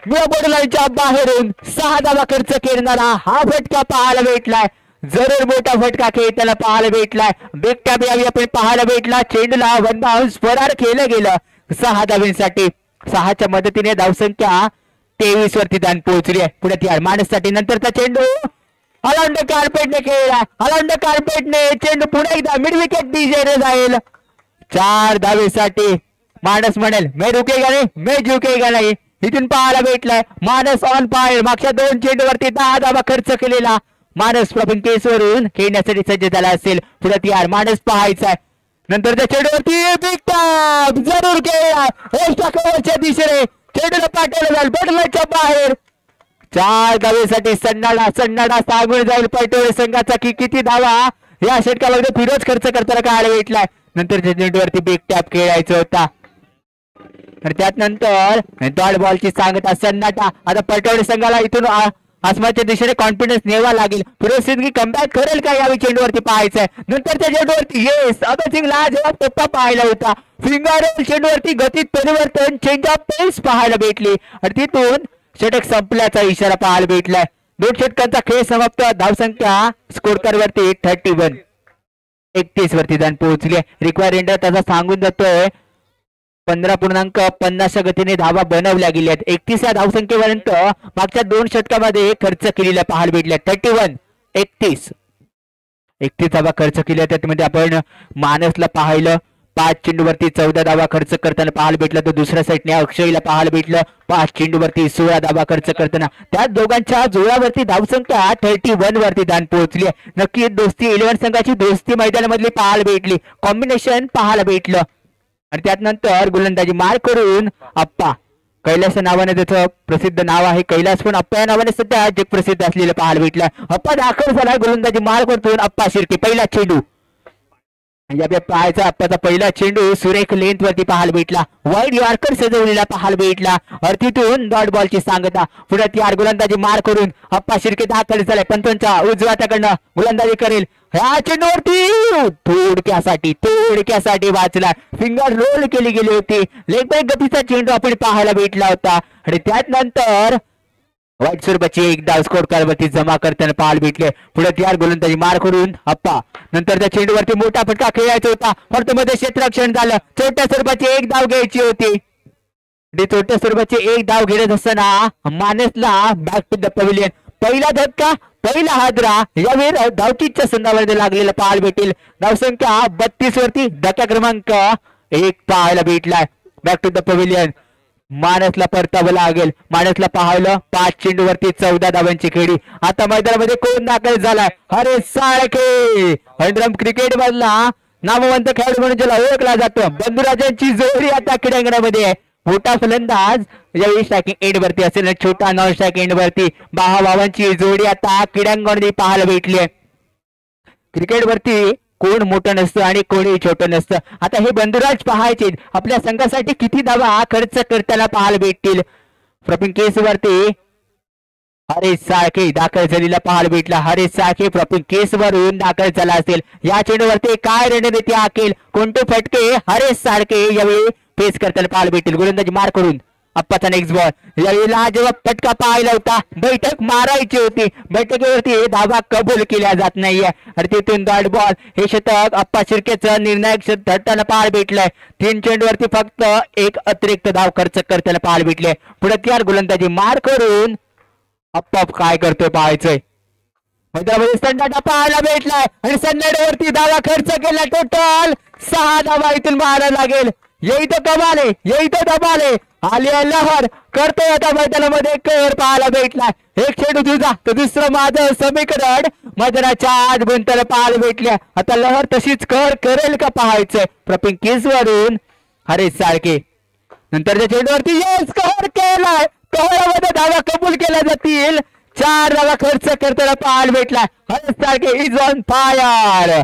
बोर्डलाईनच्या बाहेरून 6 धावा खर्च करणारा हा फटका पाहायला भेटलाय. जरूर मोठा फटका खेळताना पाहायला भेटलाय. बिग टॅप यावी आपण पाहायला भेटला. चेंडूला 1 बाउन्स फरार केलं गेलं 6 धावांसाठी. 6च्या मदतीने धावसंख्या 23 वरती जाऊन पोहोचली आहे. पुढे तयार माणससाठी नंतरचा चेंडू अलाउंड कार्पेटने खेळला. अलाउंड कार्पेटने चेंडू पुन्हा एकदा मिड विकेट दिशेने जाईल. 4 धावेसाठी मानस म्हणेल मैं रुकेगा नाही मैं झुकेगा नाही. इथून पाहायला भेटलाय मानस ऑन फायर. मागच्या 2 चेंडूवरती 10 धावा खर्च केलेला मानस प्रॉब्लेम केसवरून खेळण्यासाठी सज्ज झाला असेल. पुढे तयार मानस पाहायचा आहे. नंतरच्या चेंडूवरती बिग टॅप जरूर खेळला. एक्स्ट्रा कव्हरच्या दिशेने चेंडूला पाठवलं जाईल बटलाच्या बाहेर. 4 धावेसाठी सन्नाडा सांगून जाईल पटोळे संघाचा की किती धावा या षटकामध्ये फिरोज खर्च करताना काय भेटलाय. नंतरच्या चेंडूवरती बिग टॅप खेळायचा होता. तर त्यात नंतर डॉट बॉलची सांगता सन्नाटा. आता पटोळे संघाला इथून आसमानच्या दिशेने कॉन्फिडन्स न्यावा लागेल. फिरोज सिंग कमबॅक करेल का यावेळी चेंडूवरती पाहायचंय. नंतरच्या चेंडूवरती येस अभयसिंग लाजवाब टप्पा पाहायला होता. फिंगर चेंडूवरती गतीत परिवर्तन चेंज ऑफ पेस पाहायला भेटली आणि तिथून षटक संपल्याचा इशारा पाहायला भेटलाय. 2 षटकांचा खेळ समाप्त. धावसंख्या स्कोर कार्ड वरती 31 31 वरती जाऊन पोहोचली. रिक्वायर रेंडर त्याचा सांगून जातोय 15.50 गतीने धावा बनवल्या गेल्यात. 31 या धावसंख्येपर्यंत मागच्या 2 षटकामध्ये खर्च केलेल्या पाहायला भेटल्या. 31 धावा खर्च केल्या. त्यामध्ये आपण मानसला पाहिलं 5 चेंडूवरती 14 धावा खर्च करताना पाहायला भेटला. तर दुसऱ्या साईडने अक्षयला पाहायला भेटलं 5 चेंडूवरती 16 धावा खर्च करताना. त्या दोघांच्या जोरावरती धावसंख्या 31 वरती जाऊन पोहोचली. नक्की दोस्ती 11 संघाची दोस्ती मैदानामधली पाहायला भेटली. कॉम्बिनेशन पाहायला भेटलं आणि त्यात नंतर गोलंदाजी मार करून अप्पा कैलास नावाने त्याचं प्रसिद्ध नाव आहे. कैलास पण अप्पा या नावाने सध्या जगप्रसिद्ध असलेलं पाहायला भेटलं. अप्पा दाखल झाला गोलंदाजी मार करतून अप्पा शिर्के पहिला चेंडू पाहायचा. अप्पाचा पहिला चेंडू सुरेख लेंथ वरती पाहायला भेटला. वाईड यॉर्कर सजवलेला पाहायला भेटला. तिथून डॉट बॉलची सांगता. पुढे तयार गोलंदाजी मार करून अप्पा शिर्के दाखल झाले. पंचांच्या उजव्या हाताकडनं गोलंदाजी करेल. ह्या चेंडूवरती थोडक्यासाठी वाचला. फिंगर रोल केली गेली होती. लेग बाय गतीचा चेंडू आपण पाहायला भेटला होता आणि त्यात नंतर वाईट स्वरूपाची एक धाव स्कोर कार्डवरती जमा करताना पाहायला भेटले. पुढे तयार गोलंदाजी मार करून अप्पा. नंतर त्या चेंडूवरती मोठा फटका खेळायचा होता. फक्त मध्ये क्षेत्ररक्षण झालं. छोट्या स्वरूपाची एक धाव घ्यायची होती. छोट्या स्वरूपाची एक धाव घेत असताना मानसला बॅक टू द पॅव्हिलियन. पहिला धक्का पहिला हादरा यावेळी धावकीच्या संघामध्ये लागलेला पाहायला भेटेल. धावसंख्या 32 वरती धक्का क्रमांक 1 पाहायला भेटलाय. बॅक टू द पॅव्हिलियन मानसला परतावं लागेल. मानसला पाहिलं 5 चेंडूवरती 14 धावांची खेळी. आता मैदानामध्ये कोण दाखल झालाय. अरे साळके हंड्रम क्रिकेट मधला नामवंत खेळाडू म्हणून ज्याला ओळखला जातो. बंधुराजांची जोडी आता क्रीडांगणामध्ये आहे. मोठा फलंदाज यावेळी स्ट्रायकिंग एंड वरती असेल. छोटा नॉन स्ट्रायकिंग एंड वरती भावांची जोडी आता क्रीडांगणामध्ये पाहायला भेटली आहे. क्रिकेट वरती कोण मोठं नसतं आणि कोणी छोटं नसतं. आता हे बंधुराज पाहायचे आपल्या संघासाठी किती धावा खर्च करताना पाहायला भेटतील. प्रॉपिंग केस वरती हरेश साळके दाखल झालेला पाहायला भेटला. हरेश साळके प्रॉपिंग केस वरून दाखल झाला असेल. या चेंडूवरती काय रणनीती आखेल. कोणते फटके हरेश साळके यावेळी फेस करताना पाहायला भेटतील. गोलंदाजी मार करून अप्पाचा नेक्स्ट बॉल. यावेळी लाजवाब फटका पाहायला होता. बैठक मारायची होती. बैठकीवरती धावा कबूल केल्या जात नाहीये आणि तिथून डॉट बॉल. हे षटक अप्पा शिर्केचं निर्णायक ठरताना पाहायला भेटलंय. 3 चेंडूवरती फक्त 1 अतिरिक्त धाव खर्च करताना पाहायला भेटले. पुढे तयार गोलंदाजी मार करून अप्पा काय करतोय पाहायचंय. मैदानामध्ये सन्नाटा पाहायला भेटलाय आणि सन्नाटावरती धावा खर्च केला. टोटल 6 धावा इथून मारायला लागेल. येई तो कमाल आहे येई तो धमाल आहे. आलिया लहर करतोय आता मैदानामध्ये कहर पाहायला भेटलाय. एक चेंडू तुझा तर दुसरं माझं समीकरण मैदानाच्या आत गुंतला पाहायला भेटल्या. आता लहर तशीच कहर करेल का पाहायचंय. प्रॉपिंग केस वरून हरेश साळके. नंतरच्या चेंडूवरती यस कहर केलाय. कहरामध्ये धावा कबूल केल्या जातील. 4 धावा खर्च करताना पाहायला भेटलाय. Haresh Salke is on fire.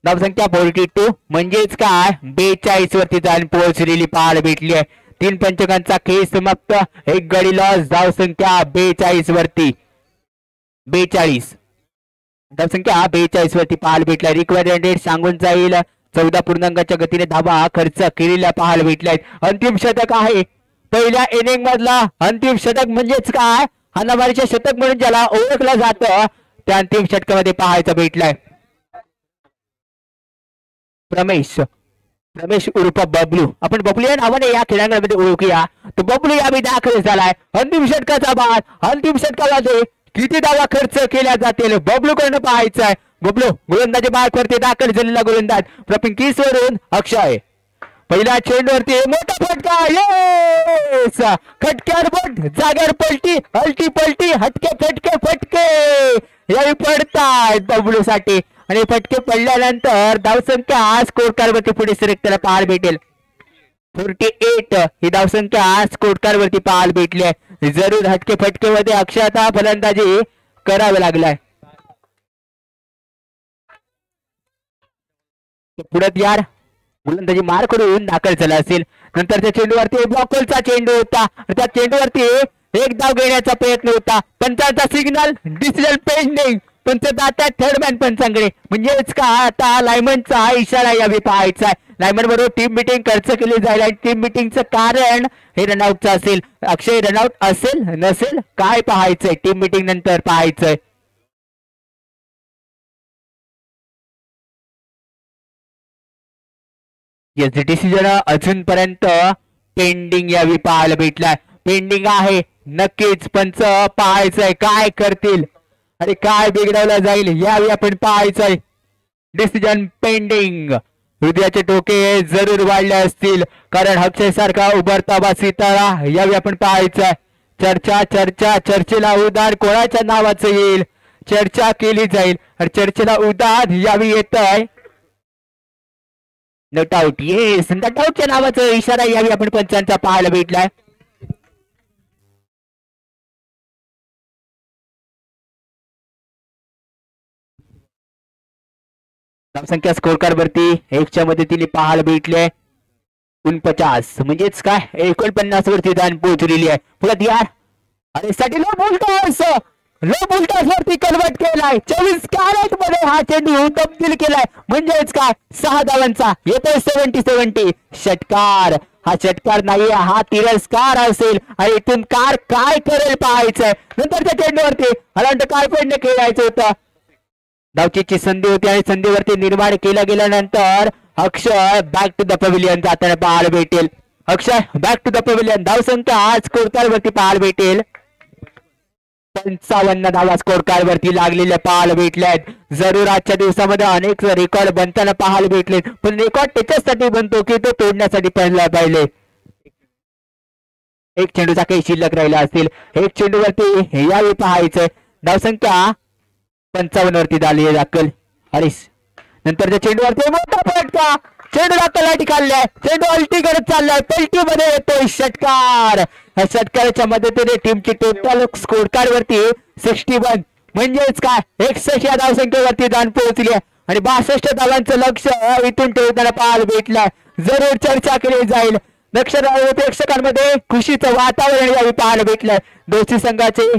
धावसंख्या 42 म्हणजेच काय 42 वरती जाऊन पोहोचलेली पाहायला भेटली आहे. 3 पंचकांचा खेळ समाप्त. 1 गडी लॉस. धावसंख्या 42 वरती 42 धावसंख्या 42 वरती पाहायला भेटला. रिक्वायर्ड रेट सांगून जाईल 14 पूर्णांकाच्या गतीने धावा खर्च केलेल्या पाहायला भेटल्या आहेत. अंतिम षटक आहे. पहिल्या इनिंग मधला अंतिम षटक म्हणजेच काय हाणामारीचे षटक म्हणून ज्याला ओळखलं जातं त्या अंतिम षटकामध्ये पाहायचं भेटलंय. रमेश उर्फ बबलू, आपण बबलू या नावाने या खेळांगणामध्ये ओळखूया. तो बबलू यावेळी दाखल झालाय. अंतिम षटकाचा बाद. अंतिम षटकामध्ये किती धावा खर्च केल्या जातील बबलू कडनं पाहायचंय. बबलू गोलंदाजी मार्कवरती दाखल झालेला गोलंदाज प्रपिन किस वरून अक्षय. पहिल्या चेंडूवरती मोठा फटका. येस, खटक्यावर बोट, जाग्यावर पलटी, हलटी पलटी, हटके फटके फटके यावेळी पडतायत बबलू साठी. आणि फटके पडल्यानंतर धावसंख्या स्कोर कार्ड वरती पुढे सरकताना पाहायला भेटेल. 48 ही धावसंख्या स्कोर कार्ड वरती पाहायला भेटली आहे. जरूर हटके फटके मध्ये अक्षता फलंदाजी करावी लागलाय. पुढे यार गोलंदाजी मार करून दाखल झाला असेल. नंतरच्या चेंडूवरती बॉकलचा चेंडू होता. त्या चेंडूवरती एक धाव घेण्याचा प्रयत्न होता. पंचांचा सिग्नल, डिसिजन पेंडिंग. पंच जातात थर्डमॅन पंचांकडे. म्हणजेच का आता लायमनचा इशारा यावी पाहायचा. लायमन बरोबर टीम मिटिंग खर्च केली जाईल आणि टीम मिटिंगचं कारण हे रनआउटचं असेल. अक्षय रनआउट असेल नसेल काय पाहायचंय, टीम मिटिंग नंतर पाहायचंय. याचे डिसिजन अजूनपर्यंत पेंडिंग यावी पाहायला भेटलाय. पेंडिंग आहे नक्कीच. पंच पाहायचंय काय करतील आणि काय बिघडवलं जाईल यावेळी आपण पाहायचंय. Decision pending. हृदयाचे टोके जरूर वाढले असतील कारण अक्षय सारखा उभरता बा सितारा यावेळी आपण पाहायचंय. चर्चा चर्चा चर्चेला उदार कोणाच्या नावाचं येईल चर्चा केली जाईल आणि चर्चेला उदार यावी येत आहे. Nut out. येस, नट आउटच्या नावाचा इशारा यावी आपण पंचांचा पाहायला भेटलाय. धावसंख्या स्कोर कार्ड वरती 1च्या मदतीने पाहायला भेटले 49 म्हणजेच काय 49 वरती दान पोहोचलेली आहे. पुढे यार अरे साठी लो बोलतोस वरती कन्वर्ट केलाय. 24 कॅरेट मध्ये हा चेंडू तब्दील केलाय. म्हणजेच काय 6 धावांचा येतोय 70 षटकार. हा षटकार नाही हा तिरस्कार असेल आणि इथून कार काय करेल पाहायचंय. नंतरच्या चेंडूवरती हलांड कारपडणे खेळायचं होतं. धावचीची संधी होती आणि संधीवरती निर्माण केला गेल्यानंतर अक्षय बॅक टू द पवेलियन जाताना पाहायला भेटेल. अक्षय बॅक टू द पवेलियन. धावसंख्या आज स्कोर कार्ड वरती पाहायला भेटेल 55 धावा स्कोर कार्ड वरती लागलेल्या पाहायला भेटल्या आहेत. जरूर आजच्या दिवसामध्ये अनेक रेकॉर्ड बनताना पाहायला भेटले पण रेकॉर्ड त्याच्यासाठी बनतो की तो तोडण्यासाठी पहिला पाहिले. एक चेंडूचा काही शिल्लक राहिला असतील. एक चेंडूवरती यावेळी पाहायचंय. धावसंख्या 55 वरती झाली दाखल. हरीश नंतरच्या चेंडूवरती मोठा फटका. चेंडूला कलाटी खाल्लाय. चेंडू अल्टी करत चाललाय. पलटी मध्ये येतोय षटकार. या षटकाराच्या मदतीने टीमची टोटल स्कोर कार्ड वरती 61 म्हणजेच काय 61 या धावसंख्येवरती जाऊन पोहोचली आणि 62 धावांचं लक्ष इथून ठेवताना पाहायला भेटलाय. जरूर चर्चा केली जाईल. प्रेक्षकांमध्ये खुशीचं वातावरण यावेळी पाहायला भेटलंय. दोन्ही संघाचे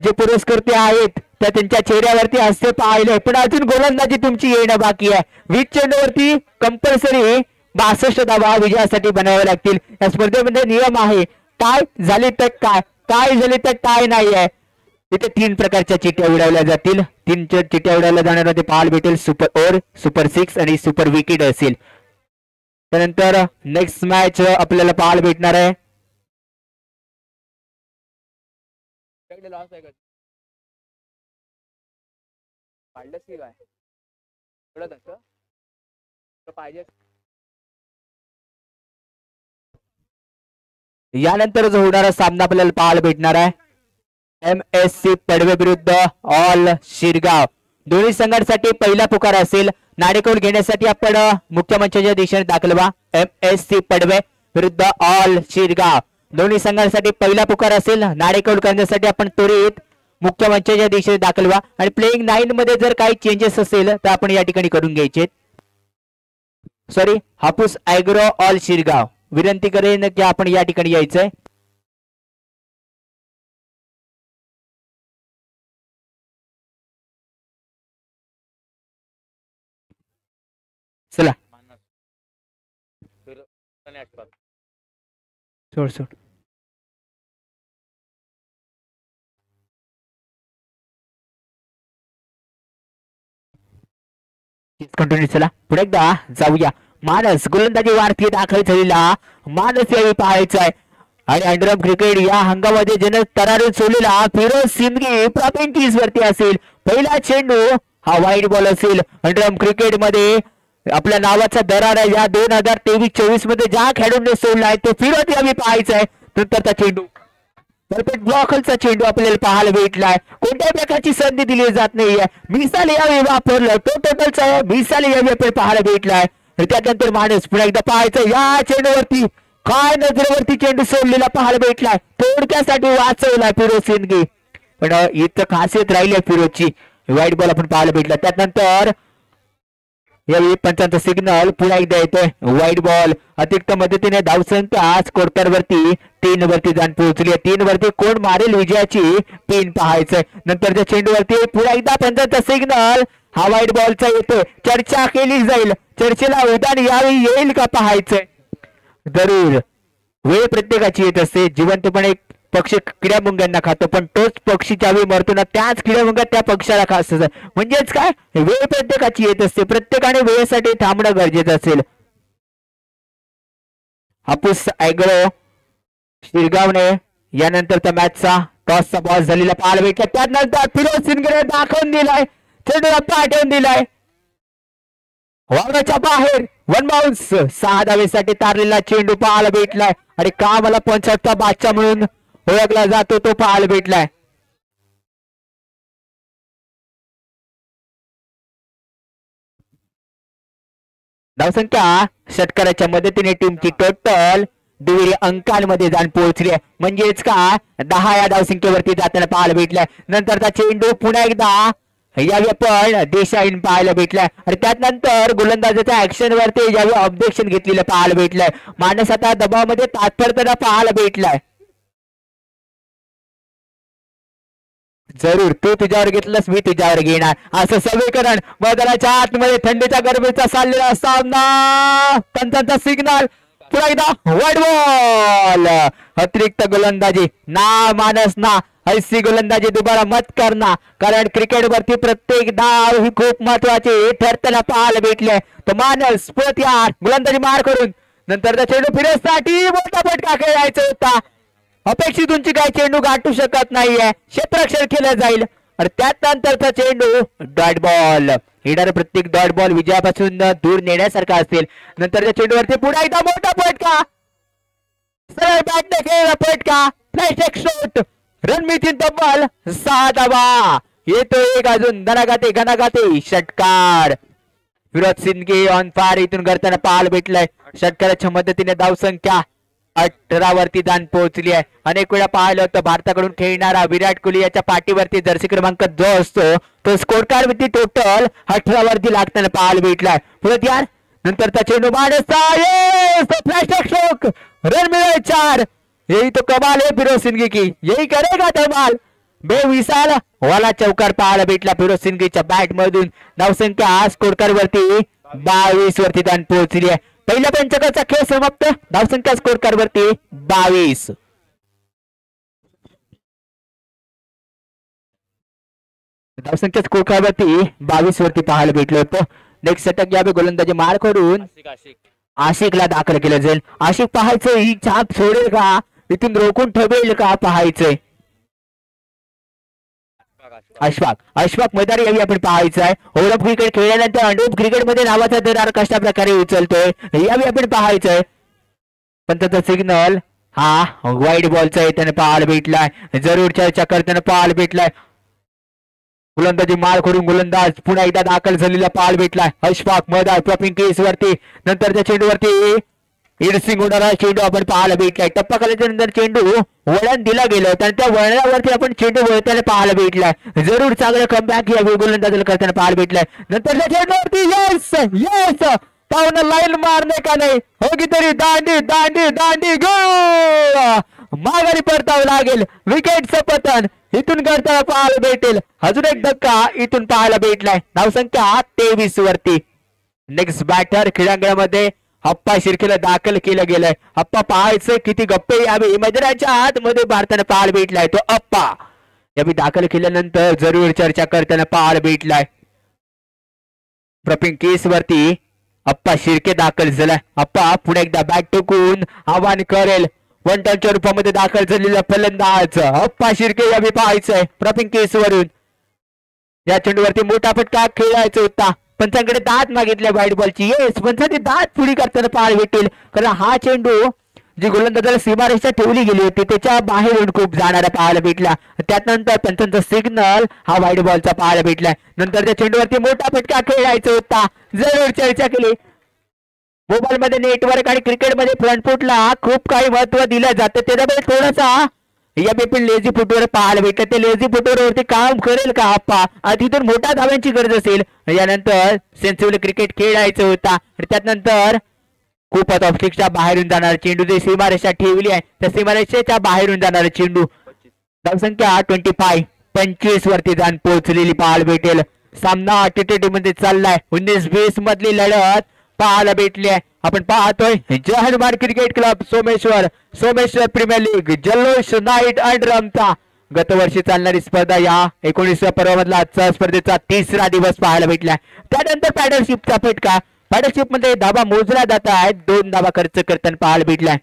जे पुरस्कर्ते आहेत त्या त्यांच्या चेहऱ्यावरती हास्य पाहिले पण अजून गोलंदाजी तुमची येणं बाकी आहे. 20 चेंडूवरती कंपल्सरी 62 धावा विजयासाठी बनाव्या लागतील. या स्पर्धेमध्ये नियम आहे काय झाले तर काय झाले तर काय नाही आहे. इथे 3 प्रकारच्या चिट्ट्या उडवल्या जातील. 3 चिट्ट्या उडवल्या जाणार पाहायला भेटेल. सुपर ओव्हर, सुपर 6 आणि सुपर विकेट असेल. त्यानंतर नेक्स्ट मॅच आपल्याला पाहायला भेटणार आहे. यानंतर जो होणारा सामना आपल्याला पाहायला भेटणार आहे MSC पडवे विरुद्ध ऑल शिरगाव. दोन्ही संघांसाठी पहिला पुकार असेल. नाणेकौल घेण्यासाठी आपण मुख्य मंचाच्या दिशेने दाखल व्हा. MSC पडवे विरुद्ध ऑल शिरगाव दोन्ही संघांसाठी पहिला पुकार असेल. नाणेकौल करण्यासाठी आपण त्वरित मुख्य मंचाच्या दिशेने दाखल व्हा आणि प्लेइंग 9 मध्ये जर काही चेंजेस असेल तर आपण या ठिकाणी करून घ्यायचे. सॉरी हापूस ॲग्रो ऑल शिरगाव विनंती करेन की आपण या ठिकाणी यायचंय. चला सोड कंटिन्यू. चला पुढे एकदा जाऊया मानस गोलंदाजी वारती दाखल झालेला मानस यावेळी पाहायचा आहे. आणि अंडरआर्म क्रिकेट या हंगामामध्ये ज्याने तरारून सोडलेला फिरोज सिंदगी प्रॉपिंग वरती असेल. पहिला चेंडू हा वाईट बॉल असेल. अंडरआर्म क्रिकेट मध्ये आपल्या नावाचा दरार आहे. या 2023-24 मध्ये ज्या खेळाडूने सोडलाय तो फिरोज यावेळी पाहायचा आहे. नंतरचा चेंडू परफेक्ट ब्लॉकलचा चेंडू आपल्याला पाहायला भेटलाय. कोणत्याही प्रकारची संधी दिली जात नाहीये. मिसाल यावेळी वापरलं तो टोटलचा मिसाल यावेळी आपल्याला पाहायला भेटलाय. त्यानंतर माणूस पुन्हा एकदा पाहायचं या चेंडूवरती काय नजरेवरती चेंडू सोडलेला पाहायला भेटलाय. थोडक्यासाठी वाचवलाय फिरोज सिंदगी पण इथं खासियत राहिली आहे फिरोजची. वाईट बॉल आपण पाहायला भेटला. त्यानंतर यावेळी पंचांचा सिग्नल पुन्हा एकदा येतोय. वाईट बॉल अतिरिक्त मदतीने धावसंख्या स्कोरकर वरती 3 वरती जाऊन पोहोचली. 3 वरती कोण मारेल विजयाची पिन पाहायचंय. नंतरच्या चेंडूवरती पुन्हा एकदा पंचांचा सिग्नल हा वाईट बॉलचा येतोय. चर्चा केली जाईल. चर्चेला उदान यावेळी येईल का पाहायचंय. जरूर वेळ प्रत्येकाची येत असते. जिवंतपणे पक्षी किड्या मुंग्यांना खातो पण तोच पक्षी ज्यावेळी मरतो ना त्याच किड्या मुंग्या त्या पक्षाला खास म्हणजेच काय वेळ प्रत्येकाची येत असते. प्रत्येकाने वेळेसाठी थांबणं गरजेचं असेल. हापूस ऍग्रो शिरगावने यानंतरचा मॅचचा टॉसचा बॉल झालेला पाहायला भेटला. त्यानंतर फिरोज सिंगने दाखवून दिलाय. चेंडूला पाठवून दिलाय वावराच्या बाहेर. 1 बाउन्स 6 धावेसाठी तारलेला चेंडू पाहायला भेटलाय. आणि का मला 65चा बादशाह म्हणून ओळखला जातो तो पाहायला भेटलाय. धावसंख्या षटकाराच्या मदतीने टीमची टोटल दुहेरी अंकांमध्ये जाऊन पोहोचली आहे. म्हणजेच का 10 या धावसंख्येवरती जाताना पाहायला भेटलाय. नंतरचा चेंडू पुन्हा एकदा यावेळी आपण दिशाहीन पाहायला भेटलाय. आणि त्यानंतर गोलंदाजाच्या ऍक्शन वरती यावेळी ऑब्जेक्शन घेतलेलं पाहायला भेटलंय. माणूस आता दबावामध्ये तात्परताना पाहायला भेटलाय. जरूर तू तुझ्यावर घेतलंस मी तुझ्यावर घेणार असं समीकरण. मैदानाच्या आतमध्ये थंडीच्या गरमीचा चाललेला सामना. पंचांचा सिग्नल पुन्हा एकदा वाईट बॉल. अतिरिक्त गोलंदाजी ना मानस ना ऐसी गोलंदाजी दुबारा मत करना कारण क्रिकेट वरती प्रत्येक धाव ही खूप महत्वाची ठरताना पाहायला भेटले. तर मानस परत यार गोलंदाजी मार करून नंतर चेंडू फिरवण्यासाठी मोठा फटका खेळायचा होता. अपेक्षित उंची काय चेंडू गाठू शकत नाहीये. क्षेत्ररक्षण केलं जाईल. आणि त्यानंतरचा चेंडू डॉट बॉल. येणारा प्रत्येक डॉट बॉल विजयापासून दूर नेण्यासारखा असेल. नंतरच्या चेंडूवरती पुन्हा एकदा मोठा फटका. सरळ बॅटने खेळला फटका. Flash shot. रणमिती तब्बल 6 धावा. येतो एक अजून घनाघाते षटकार. फिरोज सिंदगी ऑन फायर इथून करताना पाहायला भेटलाय. षटकाराच्या मदतीने धावसंख्या 18 वरती जाऊन पोहोचली आहे. अनेक वेळा पाहिलं होतं भारताकडून खेळणारा विराट कोहली याच्या पाठीवरती जर्सी क्रमांक जो असतो तो स्कोर कार्ड वरती टोटल 18 वरती लागताना पाहायला भेटलाय. परत यार नंतरचा चेंडू फ्लॅश शॉट. रन मिळे 4. यही तो कमाल है फिरोज सिंदगी की. यही करेगा धमाल. बेविसाल वाला चौकार पाहायला भेटला फिरोज सिंदगीच्या बॅट मधून. धावसंख्या स्कोर कार्ड वरती 22 वरती जाऊन पोहोचली आहे. पहिल्या पंचकाचा खेळ समाप्त. धावसंख्या स्कोर कार्ड वरती 22. धावसंख्या स्कोर कार्ड वरती 22 वरती पाहायला भेटलं होतं. नेक्स्ट षटक यावे गोलंदाजी मार करून आशिकला दाखल केलं जाईल. आशिक पाहायचं ही छाप सोडेल का इथून रोखून ठेवेल का पाहायचंय. अशफाक मैदानी यावी आपण पाहायचं आहे. ओव्हरऑल क्रिकेट खेळल्यानंतर अंडरऑफ क्रिकेट मध्ये नावाचा दरार कशा प्रकारे उचलतोय यावी आपण पाहायचंय. पण त्याचा सिग्नल हा वाईट बॉलचा त्याने पाहायला भेटलाय. जरूर चर्चा करताना पाहायला भेटलाय. गोलंदाजी मार करून गोलंदाज पुन्हा एकदा दाखल झालेला पाहायला भेटलाय. अशफाक मैदान टॉपिंग केस वरती नंतरच्या चेंडूवरती इडसिंग होणारा चेंडू आपण पाहायला भेटलाय. टप्पा केल्याच्या नंतर चेंडू वळण दिला गेलं आणि त्या वळणावरती आपण चेंडू वळताना पाहायला भेटलाय. जरूर चांगलं कमबॅक या गोलंदाजाला करताना पाहायला भेटलाय. नंतरच्या चेंडूवरती यस पाहुणा लाईन मारणे का नाही होगी तरी दांडी गोल. माघारी परतावं लागेल. विकेटचं पतन इथून करताना पाहायला भेटेल. अजून एक धक्का इथून पाहायला भेटलाय. धावसंख्या 23 वरती. नेक्स्ट बॅटर क्रीडांगणामध्ये अप्पा शिर्केला दाखल केलं गेलंय. अप्पा पाहायचं किती गप्पे यावे मैदानाच्या आतमध्ये भारताने पाहायला भेटलाय. तो अप्पा यावी दाखल केल्यानंतर जरूर चर्चा करताना पाहायला भेटलाय. प्रपिंग केस वरती अप्पा शिर्के दाखल झालाय. अप्पा पुन्हा एकदा बॅट टोकून आव्हान करेल. वन टनच्या रूपामध्ये दाखल झालेला फलंदाज अप्पा शिर्के यावी पाहायचंय प्रपिंग केस वरून. या चेंडूवरती मोठा फटका खेळायचा होता. पंचांकडे दात मागितले व्हाईट बॉलची. येस पंचांनी दात पुढी करताना पाहायला भेटेल. कारण हा चेंडू जी गोलंदाजाला सीमारेषा ठेवली गेली होती त्याच्या बाहेरून खूप जाणारा पाहायला भेटला. त्यानंतर पंचांचा सिग्नल हा व्हाईट बॉलचा पाहायला भेटला. नंतर त्या चेंडूवरती मोठा फटका खेळायचा होता. जरूर चर्चा केली. मोबाईल मध्ये नेटवर्क आणि क्रिकेटमध्ये फ्रंट फुटला खूप काही महत्व दिलं जातं. त्याच्यामध्ये थोडासा या बेपील लेझी फुटवर पाहायला भेटलं. ते लेझी फुटवरती काम करेल का अप्पा. तिथून मोठ्या धाव्यांची गरज असेल. यानंतर सेन्सिबल क्रिकेट खेळायचं होता. त्यानंतर खूप ऑप्टिक्सच्या बाहेरून जाणार चेंडू जे सीमारेषा ठेवली आहे त्या सीमारेषेच्या बाहेरून जाणार चेंडू. धावसंख्या 25 वरती जाऊन पोहोचलेली पाहायला भेटेल. सामना टी मध्ये चाललाय. 19-20 मधली लढत पाहायला भेटली आहे. आपण पाहतोय Jai Hanuman cricket club Someshwar premier league जल्लोष नाईट अंड रमता गतवर्षी चालणारी स्पर्धा या 19व्या पर्वामधला आजचा स्पर्धेचा 3रा दिवस पाहायला भेटला. त्यानंतर पॅडलशिपचा फटका. पॅडलशिप मध्ये धाबा मोजला जात आहेत. 2 धाबा खर्च करताना पाहायला भेटलाय.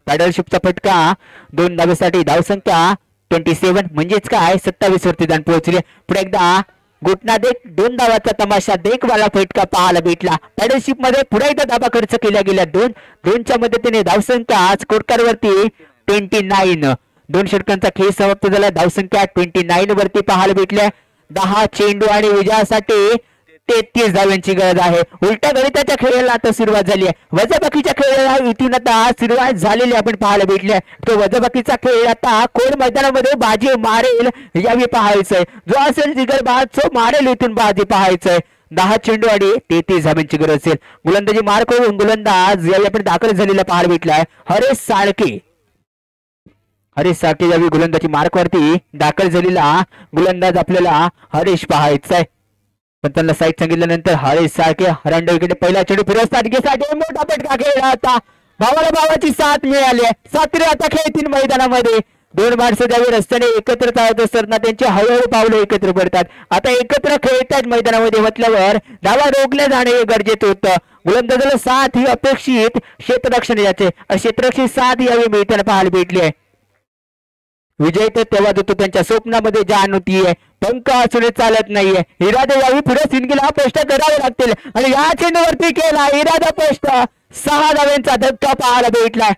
पॅडलशिपचा फटका 2 धाब्यासाठी धावसंख्या 27 म्हणजेच काय 27 वरती जाऊन पोहोचले. पुढे एकदा घुटना देख 2 धावाचा तमाशा देख वाला फटका पाहायला भेटला. पॅडलशिप मध्ये पुढे एकदा धाबा खर्च केल्या गेल्या. 2च्या मदतीने धावसंख्या स्कोरकार वरती 29. 2 षटकांचा खेळ समाप्त झाला. धावसंख्या 29 वरती पाहायला भेटल्या. 10 चेंडू आणि विजयासाठी 33 धाव्यांची गरज आहे. उलट्या गणिताच्या खेळाला आता सुरुवात झाली आहे. वजाबाकीच्या खेळाला इथून आता सुरुवात झालेली आपण पाहायला भेटली. तो वजाबाकीचा खेळ आता कोण मैदानामध्ये बाजी मारेल यावी पाहायचंय. जो असेल जिगरबाज तो मारेल इथून बाजी पाहायचंय. 10 चेंडू आणि 33 धाव्यांची गरज असेल. गोलंदाजी मार्क होऊन गोलंदाज यावी आपण दाखल झालेला पाहायला भेटलाय. हरेश साळके यावी गोलंदाजी मार्क वरती दाखल झालेला गोलंदाज आपल्याला हरेश पाहायचाय. पण त्यांना साईड सांगितल्यानंतर हरेश साळके हरांडा विकेट. पहिला चेंडू फिरस्ताटकीसाठी मोठा फटका खेळला होता. भावाला भावाची साथ मिळाली. सातरी आता खेळतील मैदानामध्ये. 2 माणसं ज्यावेळी रस्त्याने एकत्र चालत असताना त्यांची हळूहळू पावलं एकत्र पडतात. आता एकत्र खेळतात मैदानामध्ये म्हटल्यावर धावा रोखल्या जाणे हे गरजेचं होतं. गोलंदाजाला साथ ही अपेक्षित क्षेत्ररक्षण याचे क्षेत्ररक्षण साथ यावी मिळताना पाहायला भेटली आहे. विजय तर तेव्हा देतो त्यांच्या स्वप्नामध्ये जाण होतीये. पंख असून चालत नाहीये. इरादा यावी पुढे सिंगल स्पष्ट करावे लागतील आणि या चेंडूवरती केला इरादा स्पष्ट. 6 धाव्यांचा धक्का पाहायला भेटलाय.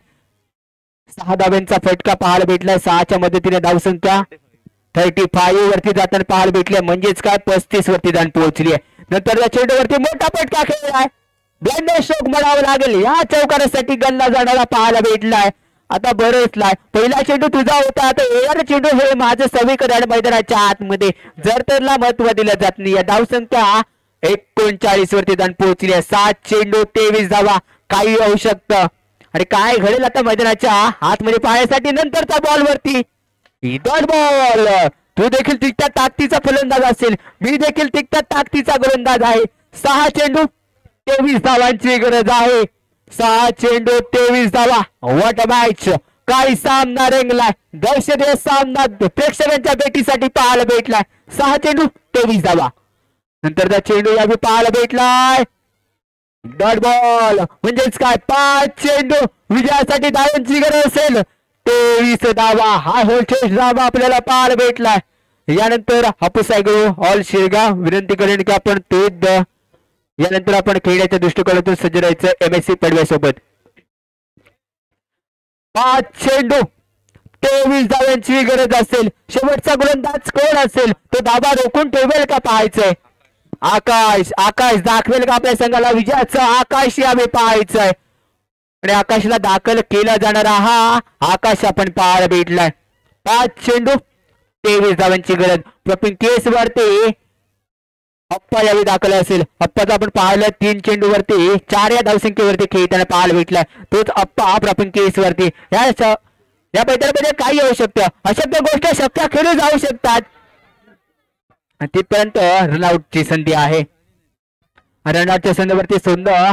6 धाव्यांचा फटका पाहायला भेटलाय. 6च्या मदतीने धावसंख्या 35 वरती जाताना पाहायला भेटले. म्हणजेच काय 35 वरती जाऊन पोहोचली आहे. नंतर या चेंडूवरती मोठा फटका खेळलाय. ब्लेंडर स्ट्रोक म्हणावं लागेल. या चौकारासाठी गणला जाणारा पाहायला भेटलाय. आता बरंचलाय. पहिला चेंडू तुझा होता. आता येणारा चेंडू हे माझं समीकरण मैदानाच्या आतमध्ये जर तरला महत्व दिलं जात नाही. धावसंख्या 39 वरती जाऊन पोहोचली आहे. 7 चेंडू 23 धावा. काही होऊ शकतं आणि काय घडेल आता मैदानाच्या आतमध्ये पाहण्यासाठी. नंतरचा बॉल वरती डॉट बॉल. तू देखील तिकट्या ताकदीचा फलंदाज असेल. मी देखील तिकट्या ताकदीचा गोलंदाज आहे. 6 चेंडू 23 धावांची गरज आहे. 6 चेंडू 23 धावा. What a match. काय सामना रंगलाय. दर्शनीय सामना प्रेक्षकांच्या भेटीसाठी पाहायला भेटलाय. 6 चेंडू 23 धावा. नंतरचा चेंडू यावी पाहायला भेटलाय. डॉट बॉल म्हणजेच काय 5 चेंडू विजयासाठी धावांची गरज असेल. 23 धावा. हा होलशेष धावा आपल्याला पाहायला भेटलाय. यानंतर हापूस ऑल शिरगाव विनंती करेन की आपण ते यानंतर आपण खेळण्याच्या दृष्टिकोनातून सज्ज राहायचं MSC पडव्यासोबत. 5 चेंडू 23 धाव्यांची गरज असेल. शेवटचा गोलंदाज कोण असेल तो धाबा रोखून ठेवेल का पाहायचंय. आकाश दाखवेल का आपल्या संघाला विजयाचं. आकाश यावे पाहायचंय आणि आकाशला दाखल केला जाणारा हा आकाश आपण पाहायला भेटलाय. 5 चेंडू 23 धाव्यांची गरज. प्रपिंग केस वरती अप्पा यावी दाखल असेल. अप्पाचा आपण पाहिलं 3 चेंडू वरती 4 या धावसंख्येवरती खेळताना पाहायला भेटलाय. तोच अप्पा प्रपिंग केस वरती. या मैदानामध्ये काही होऊ शकतं. अशक्य गोष्ट शक्य खेळू जाऊ शकतात. तिथपर्यंत रनआउटची संधी आहे. रनआउटच्या संधीवरती सुंदर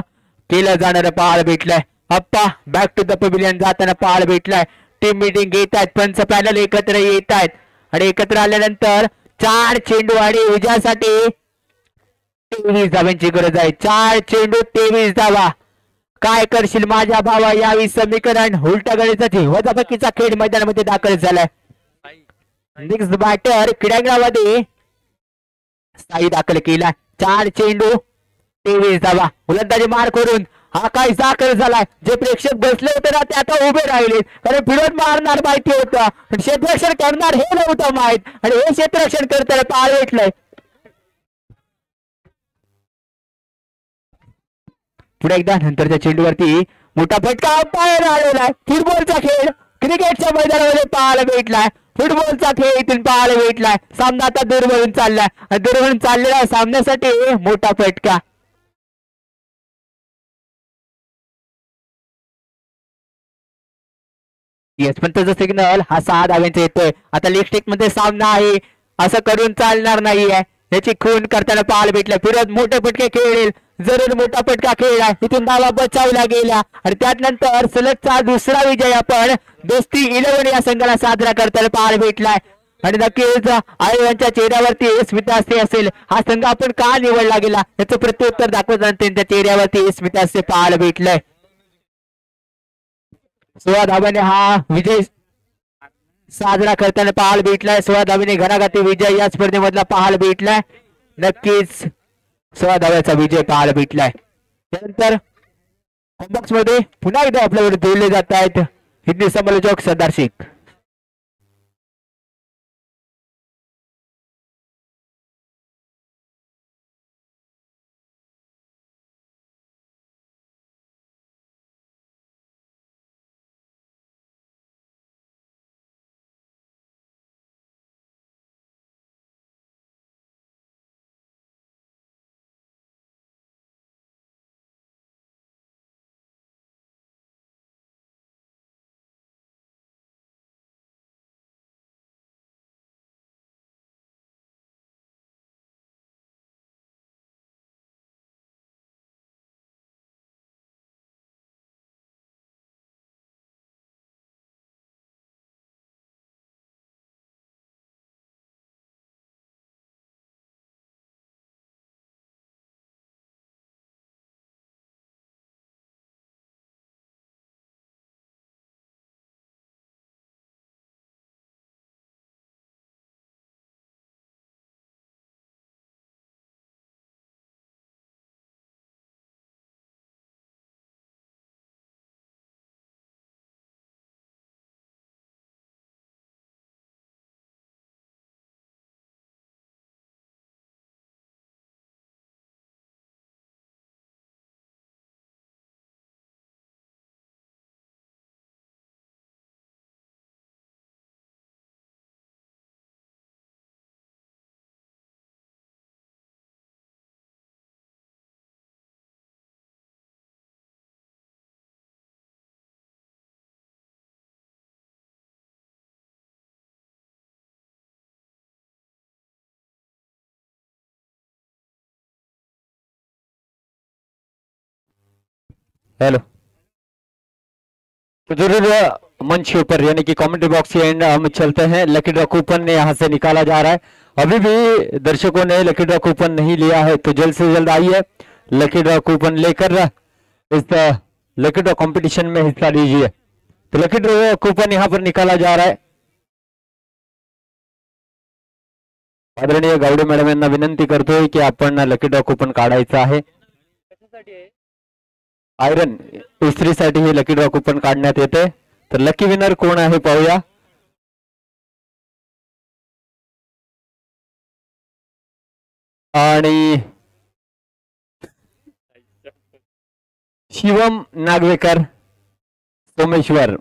केलं जाणारं पाहायला भेटलंय. अप्पा बॅक टू द पॅव्हिलियन जाताना पाहायला भेटलाय. टीम मीटिंग घेत आहेत. पंच पॅनल एकत्र येत आहेत आणि एकत्र आल्यानंतर 4 चेंडू आणि विजयासाठी 23 धावांची गरज आहे. 4 चेंडू 23 धावा. काय करशील माझ्या भावा. यावी समीकरण उलटा गणिताची वजाबाकीचा खेळ मैदानामध्ये दाखल झालाय. नेक्स्ट बॅटर क्रीडांगणामध्ये साई दाखल केला. 4 चेंडू 23 धावा. फलंदाजी मार करून हा काय दाखल झालाय. जे प्रेक्षक बसले होते ना ते आता उभे राहिले, कारण फिरत मारणार माहिती होतं, पण क्षेत्ररक्षण करणार हे नव्हतं माहित, आणि हे क्षेत्ररक्षण करताना पाळ भेटलंय. पुढे एकदा नंतरच्या चेंडूवरती मोठा फटका अंपायर आलेला आहे. फुटबॉलचा खेळ क्रिकेटच्या मैदानामध्ये पाहायला भेटलाय. फुटबॉलचा खेळ इथून पाहायला भेटलाय. सामना आता दूरवरून चाललाय. दूरवरून चाललेल्या सामन्यासाठी मोठा फटका. यशवंतचा सिग्नल हा 6 धाव्यांचा येतोय. आता लेग स्टेक मध्ये सामना आहे, असं करून चालणार नाहीये. याची खून करताना पाहायला भेटला. फिरत मोठे फटके खेळेल, जरूर मोठा फटका खेळला. इथून धावा बचावला गेला, आणि त्यानंतर सलगचा दुसरा विजय आपण दोस्ती 11 या संघाला साजरा करताना पाहायला भेटलाय. आणि नक्कीच आयोगांच्या चेहऱ्यावरती स्मिताहास्य असेल. हा संघ आपण का निवडला गेला याचं प्रत्युत्तर दाखवताना त्यांच्या चेहऱ्यावरती स्मिताहास्य पाहायला भेटलंय. 16 धावांनी हा विजय साजरा करताना पाहायला भेटलाय. 16 धावांनी घराघाती विजय या स्पर्धेमधला पाहायला भेटलाय. नक्कीच 16 धाव्याचा विजय पाहायला भेटलाय. त्यानंतर बॉक्स मध्ये पुन्हा एकदा आपल्याकडे जोडले जात आहेत हिंदी समालोचक सरदार शेख. हेलो, तो जरूर मंच के ऊपर यानी कि कमेंट्री बॉक्स के एंड हम चलते हैं. लकी ड्रॉ कूपन ने यहाँ से निकाला जा रहा है. अभी भी दर्शकों ने लकी ड्रॉ कूपन नहीं लिया है, तो जल्द से जल्द आइए लकी ड्रॉ कूपन लेकर इस लकी ड्रॉ कंपटीशन में हिस्सा लीजिए. तो लकी ड्रॉ कूपन यहाँ पर निकाला जा रहा है. आदरणीय गावडे मॅडम यांना विनंती करतोय की आपण लकी ड्रॉ कूपन काढायचं आहे. आयरन इस्त्रीसाठी हे लकी ड्रॉ कूपन काढण्यात येते. तर लकी विनर कोण आहे पाहूया. आणि शिवम नागवेकर सोमेश्वर